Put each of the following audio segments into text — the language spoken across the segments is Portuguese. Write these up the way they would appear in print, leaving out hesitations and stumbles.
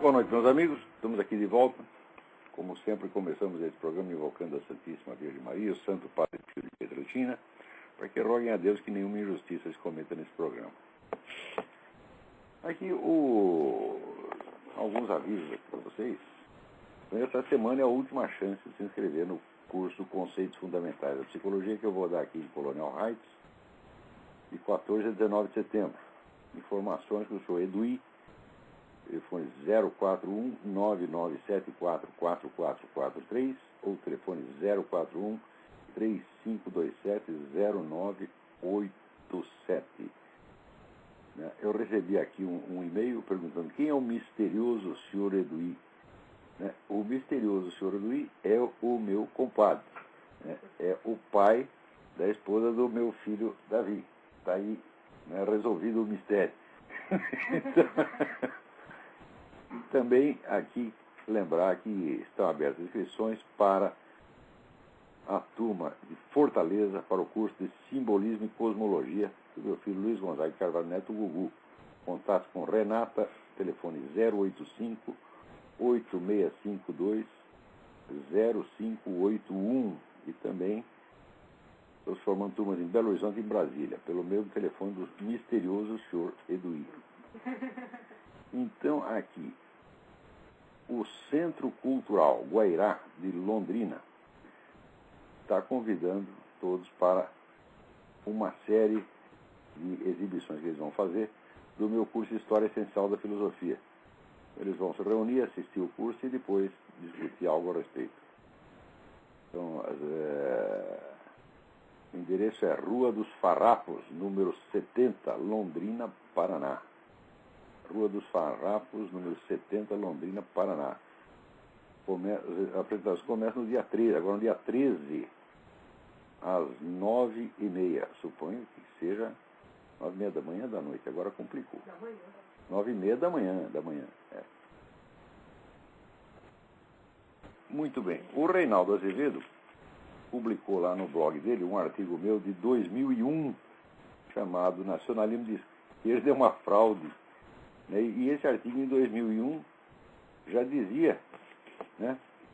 Boa noite, meus amigos. Estamos aqui de volta. Como sempre, começamos esse programa invocando a Santíssima Virgem Maria, o Santo Padre Pio de Pietrelcina, para que roguem a Deus que nenhuma injustiça se cometa nesse programa. Aqui alguns avisos para vocês. Esta semana é a última chance de se inscrever no curso Conceitos Fundamentais da Psicologia, que eu vou dar aqui em Colonial Heights, de 14 a 19 de setembro. Informações com o senhor Eduí, telefone 041-9974-4443 ou telefone 041-3527-0987. Eu recebi aqui um e-mail perguntando quem é o misterioso senhor Eduí. O misterioso senhor Eduí é o meu compadre. É o pai da esposa do meu filho Davi. Está aí, resolvido o mistério. Então, também aqui lembrar que estão abertas inscrições para a turma de Fortaleza para o curso de Simbolismo e Cosmologia do meu filho Luiz Gonzaga de Carvalho Neto, Gugu. Contato com Renata, telefone 085-8652-0581 e também estou formando turmas em Belo Horizonte e em Brasília, pelo mesmo telefone do misterioso senhor Eduí. Então, aqui, o Centro Cultural Guairá de Londrina está convidando todos para uma série de exibições que eles vão fazer do meu curso História Essencial da Filosofia. Eles vão se reunir, assistir o curso e depois discutir algo a respeito. Então, o endereço é Rua dos Farrapos, número 70, Londrina, Paraná. Rua dos Farrapos, número 70, Londrina, Paraná. A apresentação começa no dia 13, agora no dia 13, às 9h30. Suponho que seja 9h30 da manhã da noite, agora complicou. 9h30 da manhã. Muito bem. O Reinaldo Azevedo publicou lá no blog dele um artigo meu de 2001, chamado Nacionalismo de Esquerda é uma Fraude. E esse artigo, em 2001, já dizia,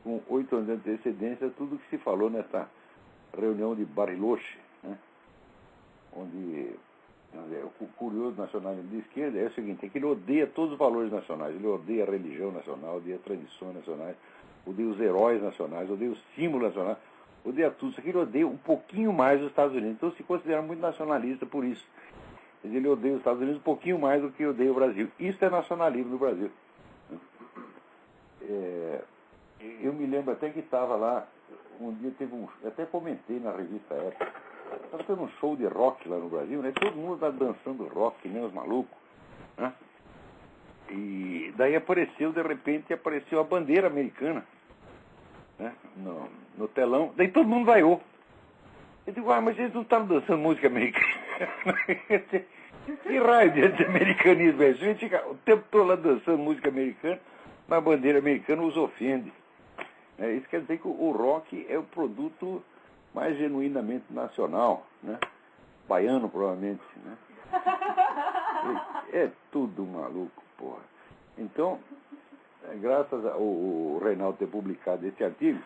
com 8 anos de antecedência, tudo o que se falou nessa reunião de Bariloche, onde o curioso nacionalismo de esquerda é o seguinte, é que ele odeia todos os valores nacionais, ele odeia a religião nacional, odeia as tradições nacionais, odeia os heróis nacionais, odeia os símbolos nacionais, odeia tudo. Isso aqui ele odeia um pouquinho mais os Estados Unidos, então se considera muito nacionalista por isso. Ele odeia os Estados Unidos um pouquinho mais do que odeia o Brasil. Isso é nacionalismo no Brasil. Eu me lembro até que estava lá, um dia teve até comentei na revista Época, estava tendo um show de rock lá no Brasil, todo mundo está dançando rock, nem os malucos. E daí de repente apareceu a bandeira americana, no telão, daí todo mundo vaiou. Eu digo, mas eles não estavam dançando música americana. Que raio de americanismo é isso? A gente fica o tempo todo lá dançando música americana, mas a bandeira americana os ofende. Isso quer dizer que o rock é o produto mais genuinamente nacional, baiano provavelmente. É tudo maluco, porra. Então, graças ao Reinaldo ter publicado esse artigo,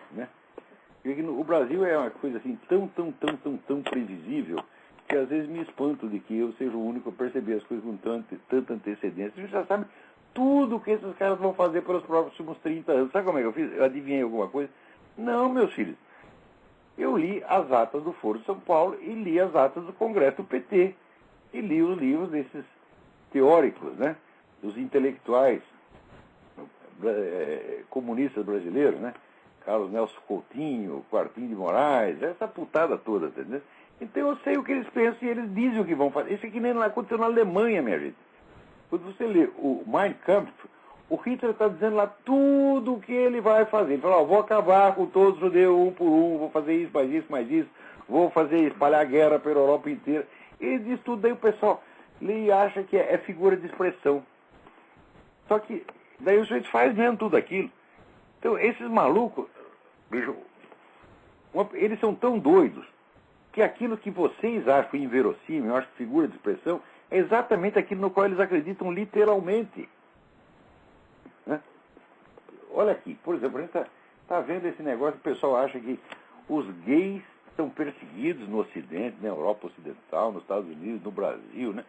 o Brasil é uma coisa assim tão previsível que às vezes me espanto de que eu seja o único a perceber as coisas com tanta antecedência. A gente já sabe tudo o que esses caras vão fazer pelos próximos 30 anos. Sabe como é que eu fiz? Eu adivinhei alguma coisa? Não, meus filhos. Eu li as atas do Foro de São Paulo e li as atas do Congresso do PT. E li os livros desses teóricos, dos intelectuais comunistas brasileiros, Carlos Nelson Coutinho, Quartim de Moraes, essa putada toda, entendeu? Então eu sei o que eles pensam e eles dizem o que vão fazer. Isso aqui nem aconteceu na Alemanha, minha gente. Quando você lê o Mein Kampf, o Hitler está dizendo lá tudo o que ele vai fazer. Ele fala, vou acabar com todos os judeus um por um, vou fazer isso, mais isso, vou espalhar a guerra pela Europa inteira. Ele diz tudo, daí o pessoal lê e acha que é figura de expressão. Só que daí o sujeito faz mesmo tudo aquilo. Então esses malucos, eles são tão doidos que aquilo que vocês acham inverossímil, eu acho que figura de expressão, é exatamente aquilo no qual eles acreditam literalmente. olha aqui, por exemplo, a gente tá vendo esse negócio, o pessoal acha que os gays são perseguidos no Ocidente, na Europa Ocidental, nos Estados Unidos, no Brasil, né?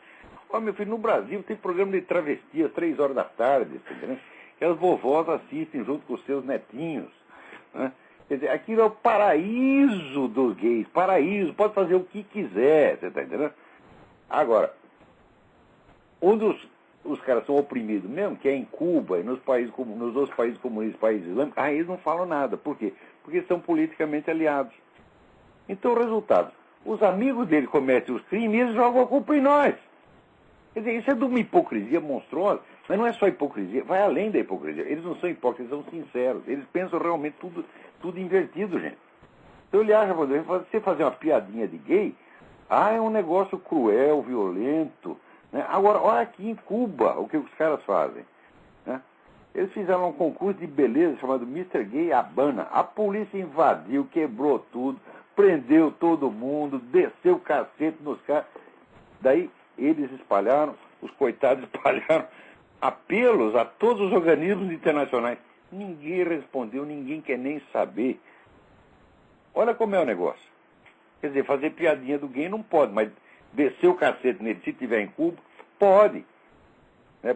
Ó, meu filho, no Brasil tem programa de travesti às 3 horas da tarde, tá entendendo? Que as vovós assistem junto com os seus netinhos, né? Quer dizer, aquilo é o paraíso dos gays, paraíso, pode fazer o que quiser, você está entendendo? Agora, onde os caras são oprimidos mesmo, que é em Cuba e nos outros países comunistas, países islâmicos, aí eles não falam nada. Por quê? Porque são politicamente aliados. Então, o resultado, os amigos dele cometem os crimes e eles jogam a culpa em nós. Quer dizer, isso é de uma hipocrisia monstruosa, mas não é só hipocrisia, vai além da hipocrisia. Eles não são hipócritas, eles são sinceros. Eles pensam realmente tudo invertido, gente. Então ele acha, por exemplo, você fazer uma piadinha de gay, é um negócio cruel, violento, né? Agora, olha aqui em Cuba o que os caras fazem, né? Eles fizeram um concurso de beleza chamado Mr. Gay Habana. A polícia invadiu, quebrou tudo, prendeu todo mundo, desceu o cacete nos caras. Daí eles espalharam, os coitados espalharam apelos a todos os organismos internacionais. Ninguém respondeu, ninguém quer nem saber. Olha como é o negócio. Quer dizer, fazer piadinha do gay não pode, mas descer o cacete nele, se tiver em Cuba, pode.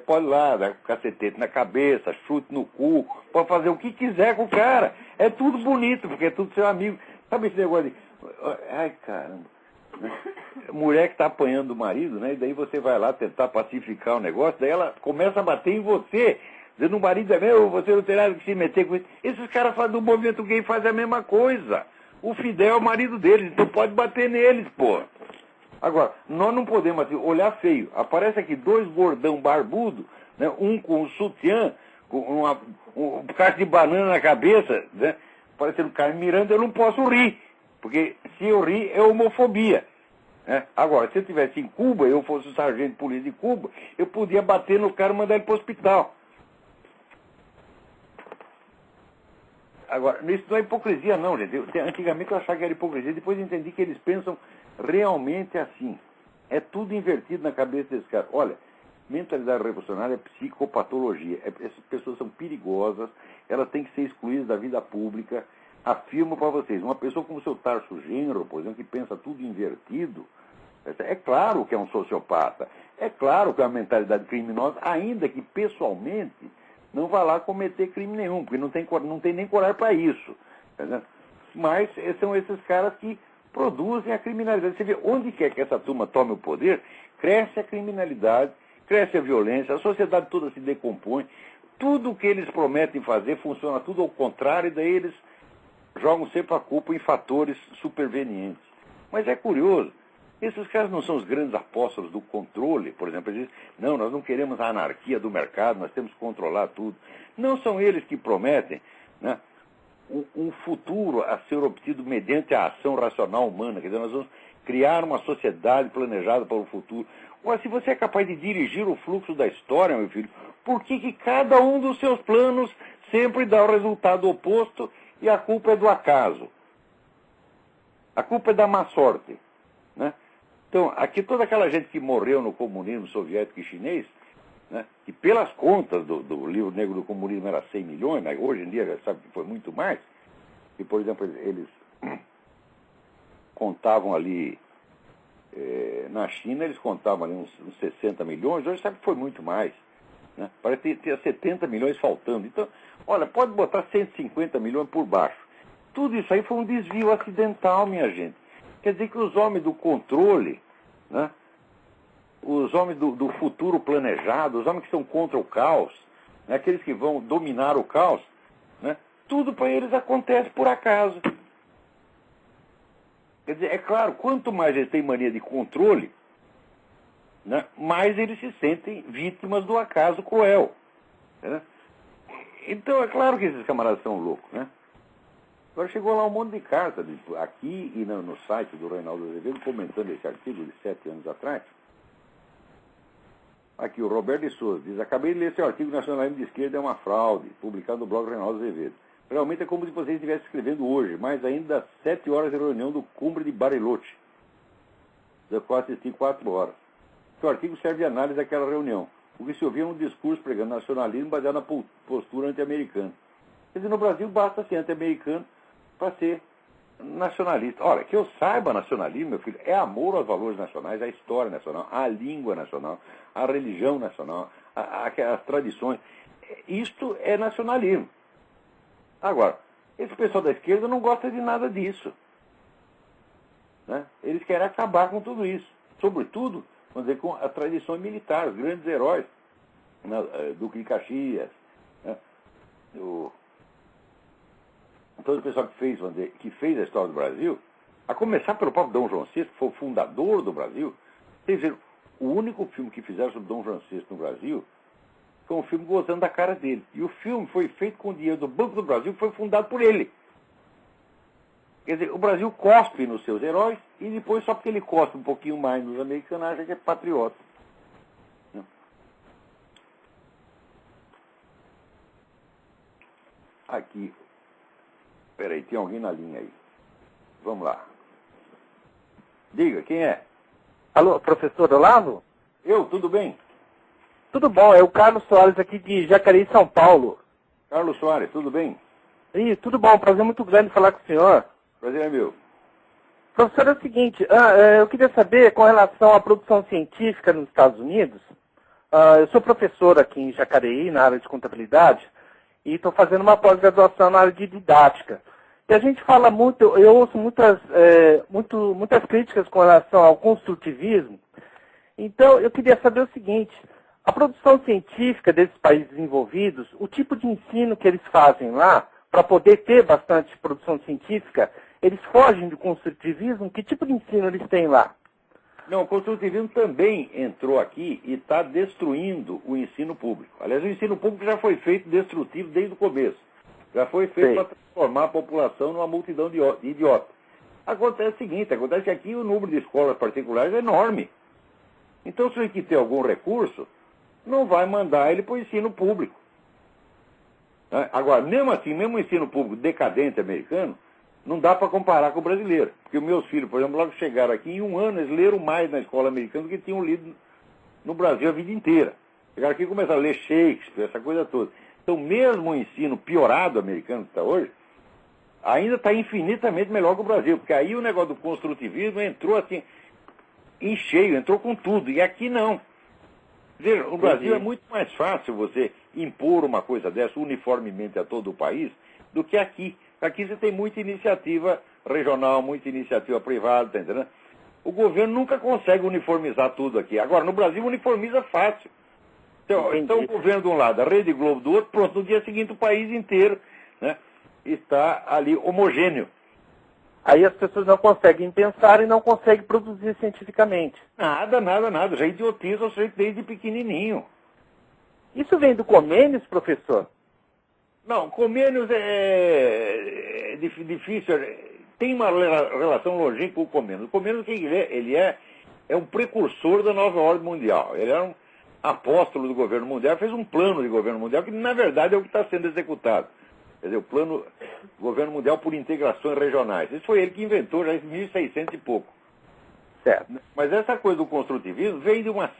Pode ir lá, dar cacetete na cabeça, chute no cu, pode fazer o que quiser com o cara. É tudo bonito, porque é tudo seu amigo. Sabe esse negócio de... Ai, caramba. Mulher que está apanhando o marido, né? E daí você vai lá tentar pacificar o negócio, daí ela começa a bater em você, dizendo o marido é meu, você não tem nada que se meter com isso. Esses caras do movimento gay fazem a mesma coisa. O Fidel é o marido deles, então pode bater neles, pô. Agora, nós não podemos assim, olhar feio. Aparece aqui 2 gordão barbudo, né? Um com um sutiã, com um caixa de banana na cabeça, né? Parecendo Carmen Miranda, eu não posso rir. Porque se eu rir, é homofobia. Né? Agora, se eu estivesse em Cuba, eu fosse o sargento de polícia de Cuba, eu podia bater no cara e mandar ele para o hospital. Agora, isso não é hipocrisia não, gente. Antigamente eu achava que era hipocrisia, depois eu entendi que eles pensam realmente assim. É tudo invertido na cabeça desses caras. Olha, mentalidade revolucionária é psicopatologia. Essas pessoas são perigosas, elas têm que ser excluídas da vida pública. Afirmo para vocês, uma pessoa como o seu Tarso Genro, por exemplo, que pensa tudo invertido, é claro que é um sociopata, é claro que é uma mentalidade criminosa, ainda que pessoalmente não vá lá cometer crime nenhum, porque não tem nem coragem para isso. Entendeu? Mas são esses caras que produzem a criminalidade. Você vê, onde quer que essa turma tome o poder, cresce a criminalidade, cresce a violência, a sociedade toda se decompõe, tudo o que eles prometem fazer funciona tudo ao contrário, e daí eles jogam sempre a culpa em fatores supervenientes. Mas é curioso, esses caras não são os grandes apóstolos do controle, por exemplo, eles dizem, não, nós não queremos a anarquia do mercado, nós temos que controlar tudo. Não são eles que prometem, né, um futuro a ser obtido mediante a ação racional humana, quer dizer, nós vamos criar uma sociedade planejada para o futuro. Ora, se você é capaz de dirigir o fluxo da história, meu filho, por que cada um dos seus planos sempre dá o resultado oposto e a culpa é do acaso? A culpa é da má sorte, né? Então, aqui toda aquela gente que morreu no comunismo soviético e chinês, né, que pelas contas do livro negro do comunismo era 100 milhões, mas hoje em dia já sabe que foi muito mais, e, por exemplo, eles contavam ali, na China eles contavam ali uns 60 milhões, hoje sabe que foi muito mais. Né? Parece que tinha 70 milhões faltando. Então, olha, pode botar 150 milhões por baixo. Tudo isso aí foi um desvio acidental, minha gente. Quer dizer que os homens do controle, né, os homens do futuro planejado, os homens que são contra o caos, né, aqueles que vão dominar o caos, né, tudo para eles acontece por acaso. Quer dizer, é claro, quanto mais eles têm mania de controle, né, mais eles se sentem vítimas do acaso cruel. Né? Então, é claro que esses camaradas são loucos, né? Agora chegou lá um monte de carta, aqui e no site do Reinaldo Azevedo, comentando esse artigo de 7 anos atrás. Aqui, o Roberto de Souza diz, acabei de ler seu artigo Nacionalismo de Esquerda é uma fraude, publicado no blog Reinaldo Azevedo. Realmente é como se você estivesse escrevendo hoje, mas ainda às 7 horas de reunião do Cumbre de Bariloche, da qual assisti 4 horas. Seu artigo serve de análise daquela reunião. O que se ouvia é um discurso pregando nacionalismo baseado na postura anti-americana. Quer dizer, no Brasil basta ser anti-americano para ser nacionalista. Olha, que eu saiba, nacionalismo, meu filho, é amor aos valores nacionais, à história nacional, à língua nacional, à religião nacional, às tradições. Isto é nacionalismo. Agora, esse pessoal da esquerda não gosta de nada disso. Né? Eles querem acabar com tudo isso. Sobretudo, vamos dizer, com a tradição militar, os grandes heróis, né? Duque de Caxias, né? Todo o pessoal que fez, vamos dizer, que fez a história do Brasil, a começar pelo próprio Dom João VI, que foi o fundador do Brasil. Quer dizer, o único filme que fizeram sobre Dom João VI no Brasil foi um filme gozando da cara dele. E o filme foi feito com o dinheiro do Banco do Brasil, que foi fundado por ele. Quer dizer, o Brasil cospe nos seus heróis e depois, só porque ele cospe um pouquinho mais nos americanos, acha que é patriota. Aqui. Peraí, tem alguém na linha aí. Vamos lá. Diga, quem é? Alô, professor Olavo? Eu, tudo bem? Tudo bom, é o Carlos Soares aqui de Jacareí, São Paulo. Carlos Soares, tudo bem? Ih, tudo bom, prazer muito grande falar com o senhor. Prazer é meu. Professor, é o seguinte, eu queria saber com relação à produção científica nos Estados Unidos. Eu sou professor aqui em Jacareí, na área de contabilidade, e estou fazendo uma pós-graduação na área de didática. E a gente fala muito, eu ouço muitas críticas com relação ao construtivismo. Então, eu queria saber o seguinte, a produção científica desses países desenvolvidos, o tipo de ensino que eles fazem lá, para poder ter bastante produção científica, eles fogem do construtivismo? Que tipo de ensino eles têm lá? Não, o construtivismo também entrou aqui e está destruindo o ensino público. Aliás, o ensino público já foi feito destrutivo desde o começo. Já foi feito para transformar a população numa multidão de idiotas. Acontece o seguinte, acontece que aqui o número de escolas particulares é enorme. Então, se ele que ter algum recurso, não vai mandar ele para o ensino público. Agora, mesmo assim, mesmo o ensino público decadente americano, não dá para comparar com o brasileiro. Porque os meus filhos, por exemplo, logo chegaram aqui, em um ano eles leram mais na escola americana do que tinham lido no Brasil a vida inteira. Chegaram aqui e começaram a ler Shakespeare, essa coisa toda. Então, mesmo o ensino piorado americano que está hoje, ainda está infinitamente melhor que o Brasil. Porque aí o negócio do construtivismo entrou assim, em cheio, entrou com tudo. E aqui não. Veja, no Brasil é muito mais fácil você impor uma coisa dessa uniformemente a todo o país do que aqui. Aqui você tem muita iniciativa regional, muita iniciativa privada, tá entendendo? O governo nunca consegue uniformizar tudo aqui. Agora, no Brasil, uniformiza fácil. Então o governo de um lado, a Rede Globo do outro, pronto, no dia seguinte o país inteiro, né, está ali homogêneo. Aí as pessoas não conseguem pensar e não conseguem produzir cientificamente. Nada. Já idiotiza o sujeito desde pequenininho. Isso vem do Comênios, professor? Não, Comênios é difícil. Tem uma relação longínqua com o Comênios. O Comênios, quem ele é um precursor da nova ordem mundial. Ele era um apóstolo do governo mundial, fez um plano de governo mundial que, na verdade, é o que está sendo executado. Quer dizer, o plano governo mundial por integrações regionais. Isso foi ele que inventou já em 1600 e pouco. Certo. Mas essa coisa do construtivismo vem de uma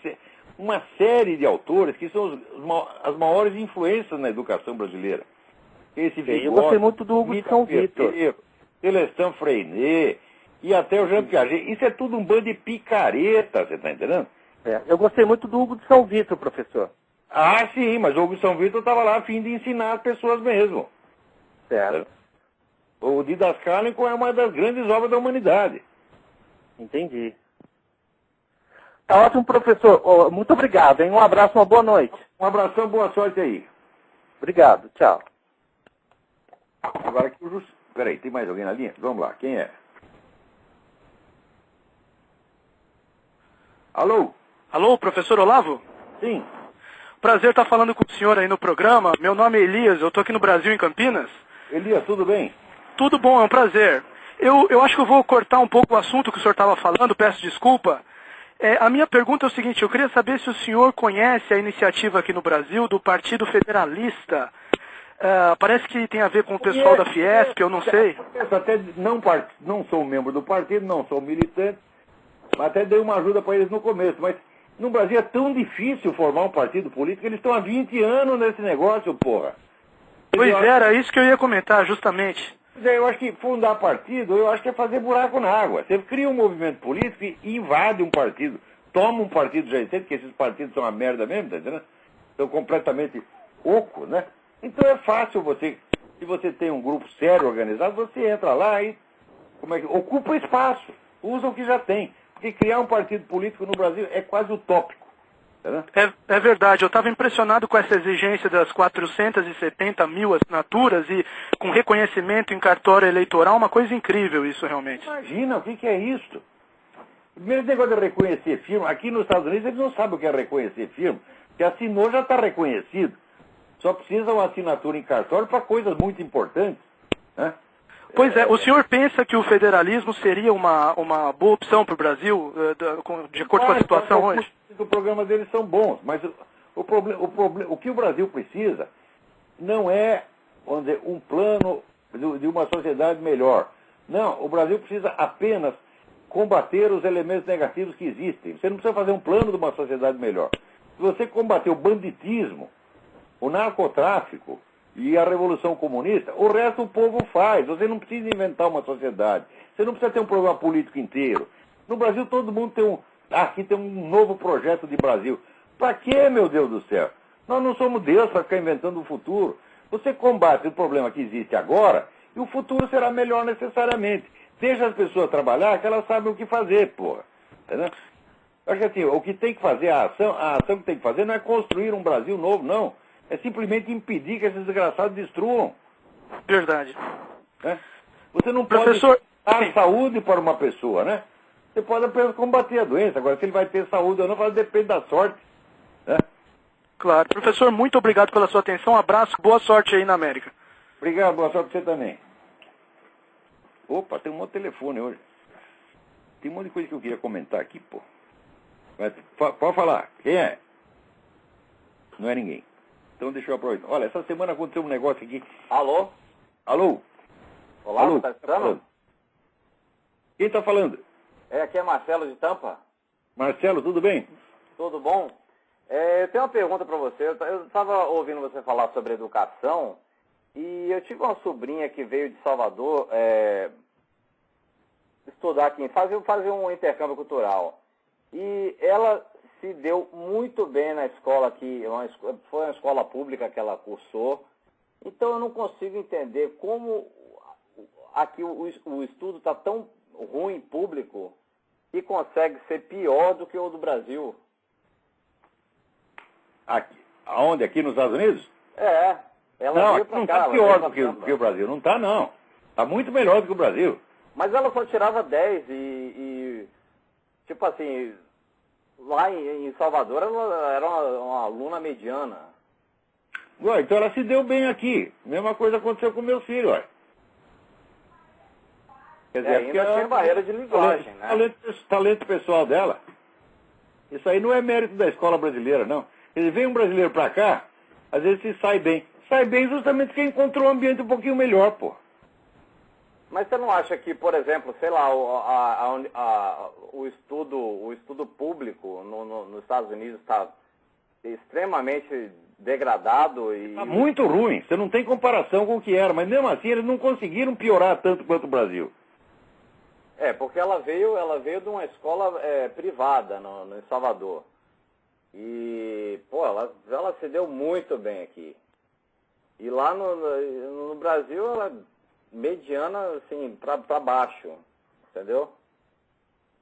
série de autores que são as maiores influências na educação brasileira. Esse Vigor, eu gostei muito do Hugo de São Vitor. Celestin Freinet e até o Jean Piaget. Isso é tudo um bando de picareta, você está entendendo? Eu gostei muito do Hugo de São Vitor, professor. Ah, sim, mas o Hugo de São Vitor estava lá a fim de ensinar as pessoas mesmo. Certo. O Didascálico é uma das grandes obras da humanidade. Entendi. Tá ótimo, professor. Muito obrigado, hein? Um abraço, uma boa noite. Um abração, boa sorte aí. Obrigado, tchau. Agora aqui o Justo. Peraí, tem mais alguém na linha? Vamos lá, quem é? Alô? Alô, professor Olavo? Sim. Prazer estar falando com o senhor aí no programa. Meu nome é Elias, eu estou aqui no Brasil, em Campinas. Elias, tudo bem? Tudo bom, é um prazer. Eu acho que eu vou cortar um pouco o assunto que o senhor estava falando, peço desculpa. A minha pergunta é o seguinte, eu queria saber se o senhor conhece a iniciativa aqui no Brasil do Partido Federalista. Parece que tem a ver com o pessoal da Fiesp, eu não sei. Eu até não sou membro do partido, não sou militante, até dei uma ajuda para eles no começo, mas no Brasil é tão difícil formar um partido político, eles estão há 20 anos nesse negócio, porra. Pois era, isso que eu ia comentar, justamente. Eu acho que fundar partido, eu acho que é fazer buraco na água. Você cria um movimento político e invade um partido. Toma um partido já existente, porque esses partidos são uma merda mesmo, tá entendendo? São completamente ocos, né? Então é fácil você, se você tem um grupo sério organizado, você entra lá e ocupa espaço, usa o que já tem. Porque criar um partido político no Brasil é quase utópico. É verdade, eu estava impressionado com essa exigência das 470 mil assinaturas e com reconhecimento em cartório eleitoral, uma coisa incrível isso realmente. Imagina, o que é isso? Primeiro negócio de reconhecer firma, aqui nos Estados Unidos eles não sabem o que é reconhecer firma, porque assinou já está reconhecido. Só precisa uma assinatura em cartório para coisas muito importantes, né? Pois é, o senhor pensa que o federalismo seria uma boa opção para o Brasil, de acordo com a situação hoje? Os programas deles são bons, mas o que o Brasil precisa não é, vamos dizer, um plano de uma sociedade melhor. Não, o Brasil precisa apenas combater os elementos negativos que existem. Você não precisa fazer um plano de uma sociedade melhor. Se você combater o banditismo, o narcotráfico e a Revolução Comunista, o resto o povo faz. Você não precisa inventar uma sociedade. Você não precisa ter um programa político inteiro. No Brasil todo mundo tem aqui tem um novo projeto de Brasil. Para quê, meu Deus do céu? Nós não somos Deus para ficar inventando o futuro. Você combate o problema que existe agora e o futuro será melhor necessariamente. Deixa as pessoas trabalhar que elas sabem o que fazer, porra. Entendeu? Acho que assim, o que tem que fazer, a ação que tem que fazer não é construir um Brasil novo, não. É simplesmente impedir que esses desgraçados destruam. Verdade. Né? Você não Professor... pode dar saúde para uma pessoa, né? Você pode apenas combater a doença. Agora, se ele vai ter saúde ou não, depende da sorte. Né? Claro. Professor, muito obrigado pela sua atenção. Um abraço, boa sorte aí na América. Obrigado, boa sorte para você também. Opa, tem um monte de telefone hoje. Tem um monte de coisa que eu queria comentar aqui, pô. Mas, pode falar. Quem é? Não é ninguém. Então deixa eu aproveitar. Olha, essa semana aconteceu um negócio aqui. Alô? Alô? Olá, Alô? tá escutando? Quem está falando? Aqui é Marcelo de Tampa. Marcelo, tudo bem? Tudo bom? Eu tenho uma pergunta para você. Eu estava ouvindo você falar sobre educação e eu tive uma sobrinha que veio de Salvador estudar aqui, fazer um intercâmbio cultural. E ela se deu muito bem na escola aqui, foi uma escola pública que ela cursou. Então eu não consigo entender como aqui o estudo está tão ruim público que consegue ser pior do que o do Brasil. Aqui, aonde? Aqui nos Estados Unidos? Ela não, veio aqui pra não cá, está pior do que o Brasil. Não está, não. Está muito melhor do que o Brasil. Mas ela só tirava 10 e tipo assim, lá em Salvador ela era uma aluna mediana. Ué, então ela se deu bem aqui. Mesma coisa aconteceu com meus filhos, olha. Quer dizer, ainda tem barreira de linguagem, né? Talento pessoal dela. Isso aí não é mérito da escola brasileira, não. Ele vem um brasileiro pra cá, às vezes se sai bem. Sai bem justamente porque encontrou um ambiente um pouquinho melhor, pô. Mas você não acha que, por exemplo, sei lá, o estudo público nos Estados Unidos está extremamente degradado e... Está muito ruim. Você não tem comparação com o que era, mas mesmo assim eles não conseguiram piorar tanto quanto o Brasil. Porque ela veio de uma escola privada no Salvador. E, pô, ela se deu muito bem aqui. E lá no Brasil, ela é mediana, assim, pra baixo. Entendeu?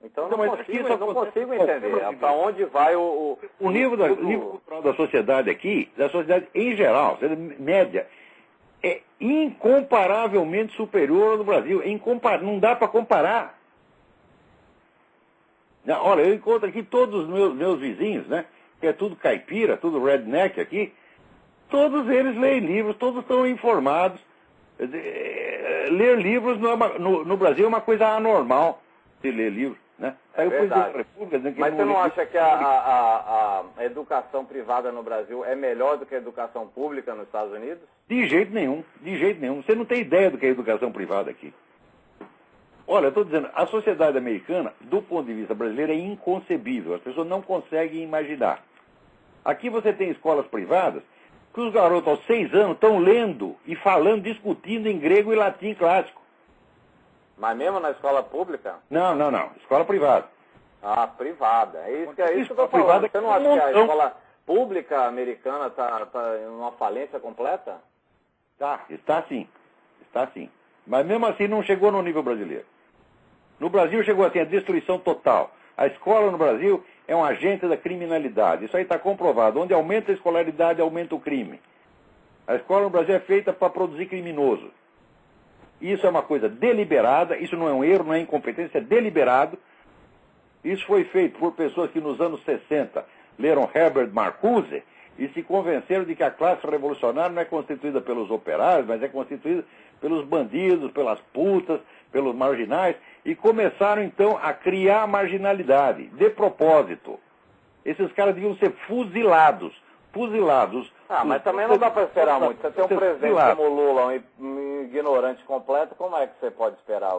Então eu não consigo entender para onde vai o nível cultural da sociedade aqui, da sociedade em geral, média, é incomparavelmente superior ao do Brasil. Não dá para comparar. Olha, eu encontro aqui todos os meus vizinhos, né? Que é tudo caipira, tudo redneck aqui. Todos eles leem livros, todos estão informados. Ler livros no Brasil é uma coisa anormal, se ler livros. Né? É verdade. Mas você não acha que a educação privada no Brasil é melhor do que a educação pública nos Estados Unidos? De jeito nenhum, de jeito nenhum. Você não tem ideia do que é educação privada aqui. Olha, eu estou dizendo, a sociedade americana, do ponto de vista brasileiro, é inconcebível. As pessoas não conseguem imaginar. Aqui você tem escolas privadas, que os garotos aos 6 anos estão lendo e falando, discutindo em grego e latim clássico. Mas mesmo na escola pública? Não. Escola privada. Ah, privada. É isso que eu estou Privada, falando. Você não acha que a escola pública americana está em uma falência completa? Está sim. Mas mesmo assim não chegou no nível brasileiro. No Brasil chegou assim, a destruição total. A escola no Brasil é um agente da criminalidade. Isso aí está comprovado. Onde aumenta a escolaridade, aumenta o crime. A escola no Brasil é feita para produzir criminoso. Isso é uma coisa deliberada, isso não é um erro, não é incompetência, é deliberado. Isso foi feito por pessoas que nos anos 60 leram Herbert Marcuse e se convenceram de que a classe revolucionária não é constituída pelos operários, mas é constituída pelos bandidos, pelas putas, pelos marginais, e começaram então a criar a marginalidade, de propósito. Esses caras deviam ser fuzilados. Mas também não dá para esperar muito. Você tem um presidente como o Lula, um ignorante completo, como é que você pode esperar?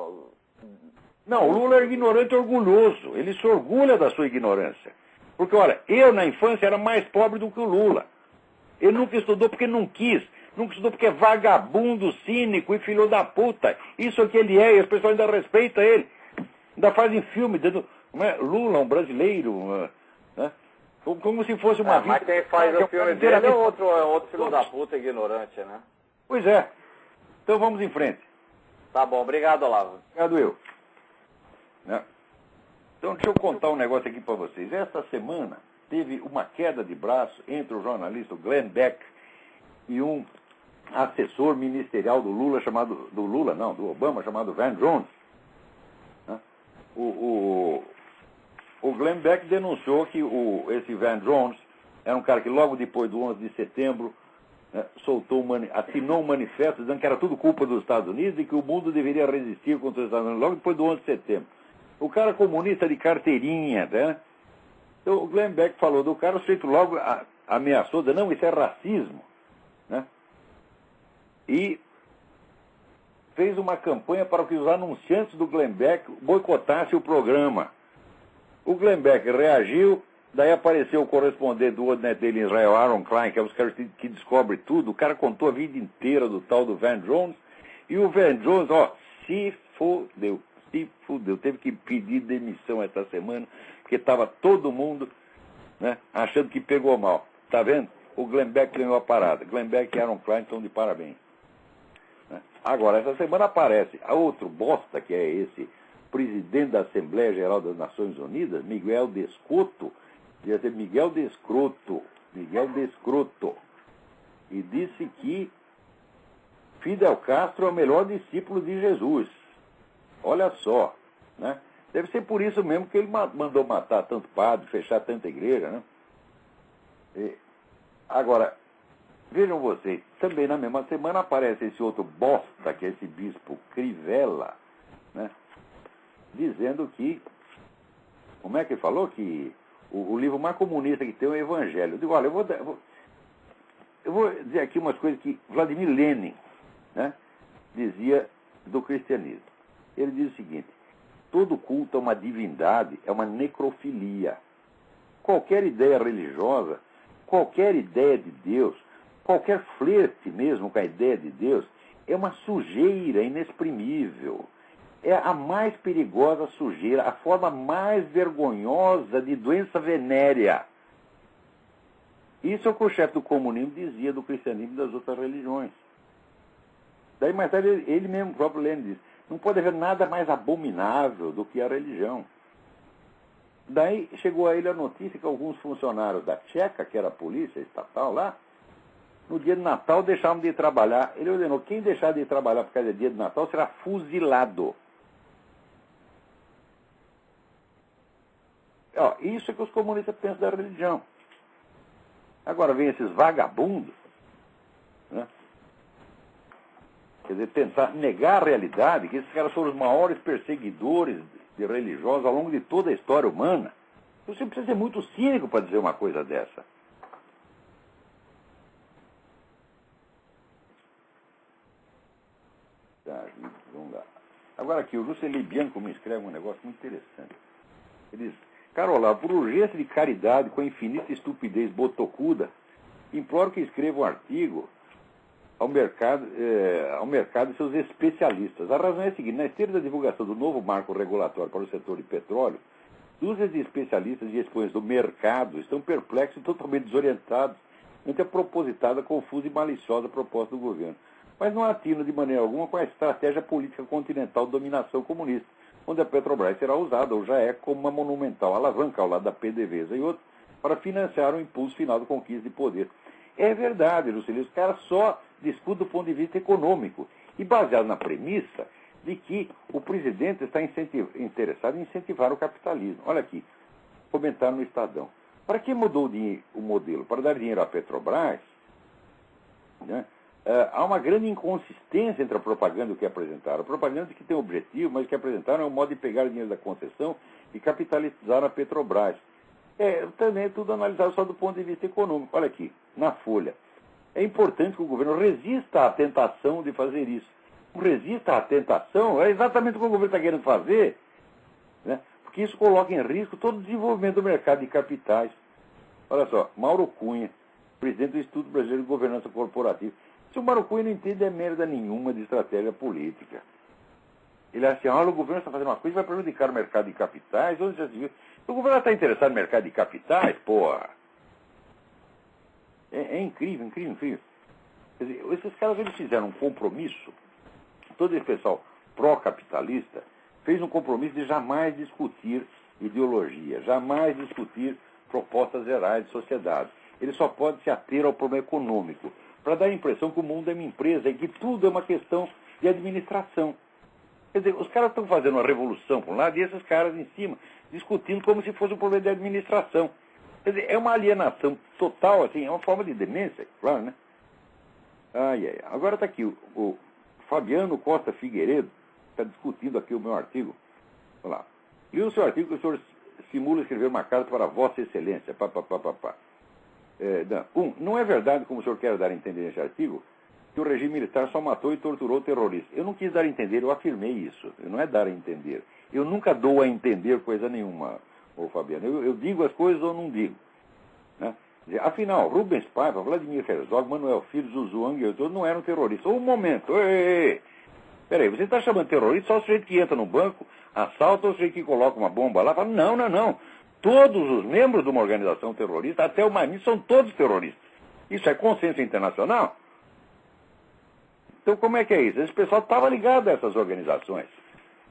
Não, o Lula é ignorante e orgulhoso. Ele se orgulha da sua ignorância. Porque, olha, eu na infância era mais pobre do que o Lula. Ele nunca estudou porque não quis. Nunca estudou porque é vagabundo, cínico e filho da puta. Isso é que ele é, e as pessoas ainda respeitam ele. Ainda fazem filme dizendo, Lula, um brasileiro, né? Como se fosse uma vida. Mas quem faz o filme dele é outro filho da puta ignorante, né? Pois é. Então vamos em frente. Tá bom, obrigado, Olavo. Obrigado eu. Né? Então deixa eu contar um negócio aqui para vocês. Esta semana teve uma queda de braço entre o jornalista Glenn Beck e um assessor ministerial do Lula do Obama, chamado Van Jones. Né? O Glenn Beck denunciou que esse Van Jones era um cara que logo depois do 11 de setembro assinou um manifesto dizendo que era tudo culpa dos Estados Unidos e que o mundo deveria resistir contra os Estados Unidos, logo depois do 11 de setembro. O cara comunista de carteirinha, né? Então o Glenn Beck falou do cara, o sujeito logo ameaçou, dizendo, não, isso é racismo. Né? E fez uma campanha para que os anunciantes do Glenn Beck boicotassem o programa. O Glenn Beck reagiu, daí apareceu o correspondente do outro net dele em Israel, Aaron Klein, que é os caras que descobrem tudo. O cara contou a vida inteira do tal do Van Jones, e o Van Jones, se fodeu. Teve que pedir demissão essa semana, porque estava todo mundo, né, achando que pegou mal. Tá vendo? O Glenn Beck ganhou a parada. Glenn Beck e Aaron Klein estão de parabéns. Né? Agora, essa semana aparece a outro bosta, que é esse presidente da Assembleia Geral das Nações Unidas, Miguel Descoto, devia ser Miguel Descroto, e disse que Fidel Castro é o melhor discípulo de Jesus. Olha só, né? Deve ser por isso mesmo que ele mandou matar tanto padre, fechar tanta igreja, né? Agora, vejam vocês, também na mesma semana aparece esse outro bosta, que é esse bispo Crivella, né? Dizendo que, como é que ele falou? Que o livro mais comunista que tem é o Evangelho. Eu digo, olha, eu vou dizer aqui umas coisas que Vladimir Lenin, né, dizia do cristianismo. Ele diz o seguinte, todo culto a uma divindade é uma necrofilia. Qualquer ideia religiosa, qualquer ideia de Deus, qualquer flerte mesmo com a ideia de Deus, é uma sujeira inexprimível. É a mais perigosa sujeira, a forma mais vergonhosa de doença venérea. Isso é o que o chefe do comunismo dizia do cristianismo e das outras religiões. Daí mais tarde ele mesmo, o próprio Lenin, diz, não pode haver nada mais abominável do que a religião. Daí chegou a ele a notícia que alguns funcionários da Tcheca, que era a polícia estatal lá, no dia de Natal deixaram de trabalhar. Ele ordenou, quem deixar de trabalhar por causa do dia de Natal será fuzilado. Isso é que os comunistas pensam da religião. Agora vem esses vagabundos, né? Quer dizer, tentar negar a realidade, que esses caras foram os maiores perseguidores de religiosos ao longo de toda a história humana. Você precisa ser muito cínico para dizer uma coisa dessa. Tá, vamos lá. Agora aqui, o Juscelino Bianco me escreve um negócio muito interessante. Ele diz, Carola, por urgência de caridade com a infinita estupidez botocuda, imploro que escreva um artigo ao mercado e seus especialistas. A razão é a seguinte: na esteira da divulgação do novo marco regulatório para o setor de petróleo, dúzias de especialistas e expoentes do mercado estão perplexos e totalmente desorientados ante a propositada, confusa e maliciosa proposta do governo. Mas não atinam de maneira alguma com a estratégia política continental de dominação comunista, onde a Petrobras será usada, ou já é, como uma monumental alavanca ao lado da PDVSA e outros, para financiar o impulso final da conquista de poder. É verdade, Lucilio, os caras só discutem do ponto de vista econômico, e baseado na premissa de que o presidente está interessado em incentivar o capitalismo. Olha aqui, comentário no Estadão. Para que mudou o modelo? Para dar dinheiro à Petrobras, né? Há uma grande inconsistência entre a propaganda e o que apresentaram. A propaganda que tem objetivo, mas o que apresentaram é um modo de pegar o dinheiro da concessão e capitalizar a Petrobras. Também é tudo analisado só do ponto de vista econômico. Olha aqui, na Folha. É importante que o governo resista à tentação de fazer isso. Resista à tentação é exatamente o que o governo está querendo fazer, né? Porque isso coloca em risco todo o desenvolvimento do mercado de capitais. Olha só, Mauro Cunha, presidente do Instituto Brasileiro de Governança Corporativa. Se o Mauro Cunha não entende merda nenhuma de estratégia política. Ele acha assim: olha, o governo está fazendo uma coisa que vai prejudicar o mercado de capitais. Onde já se viu? O governo está interessado no mercado de capitais, porra. É incrível, incrível, incrível. Quer dizer, esses caras, eles fizeram um compromisso, todo esse pessoal pró-capitalista fez um compromisso de jamais discutir ideologia, jamais discutir propostas gerais de sociedade. Ele só pode se ater ao problema econômico, para dar a impressão que o mundo é uma empresa e que tudo é uma questão de administração. Quer dizer, os caras estão fazendo uma revolução por um lado e esses caras em cima discutindo como se fosse um problema de administração. Quer dizer, é uma alienação total, assim, é uma forma de demência, claro, né? Agora está aqui, o Fabiano Costa Figueiredo está discutindo aqui o meu artigo. Olha lá. E o seu artigo, o senhor simula escrever uma carta para Vossa Excelência. Não é verdade, como o senhor quer dar a entender nesse artigo, que o regime militar só matou e torturou terroristas. Eu não quis dar a entender, eu afirmei isso. Não é dar a entender. Eu nunca dou a entender coisa nenhuma, ô Fabiano. Eu digo as coisas ou não digo. Né? Afinal, Rubens Paiva, Vladimir Herzog, Manuel Filho, Zuzuang e outros não eram terroristas. Um momento. Peraí, você está chamando de terrorista só o sujeito que entra no banco, assalta, ou o sujeito que coloca uma bomba lá? Fala, não. Todos os membros de uma organização terrorista, até o mais são todos terroristas. Isso é consenso internacional? Então, como é que é isso? Esse pessoal estava ligado a essas organizações,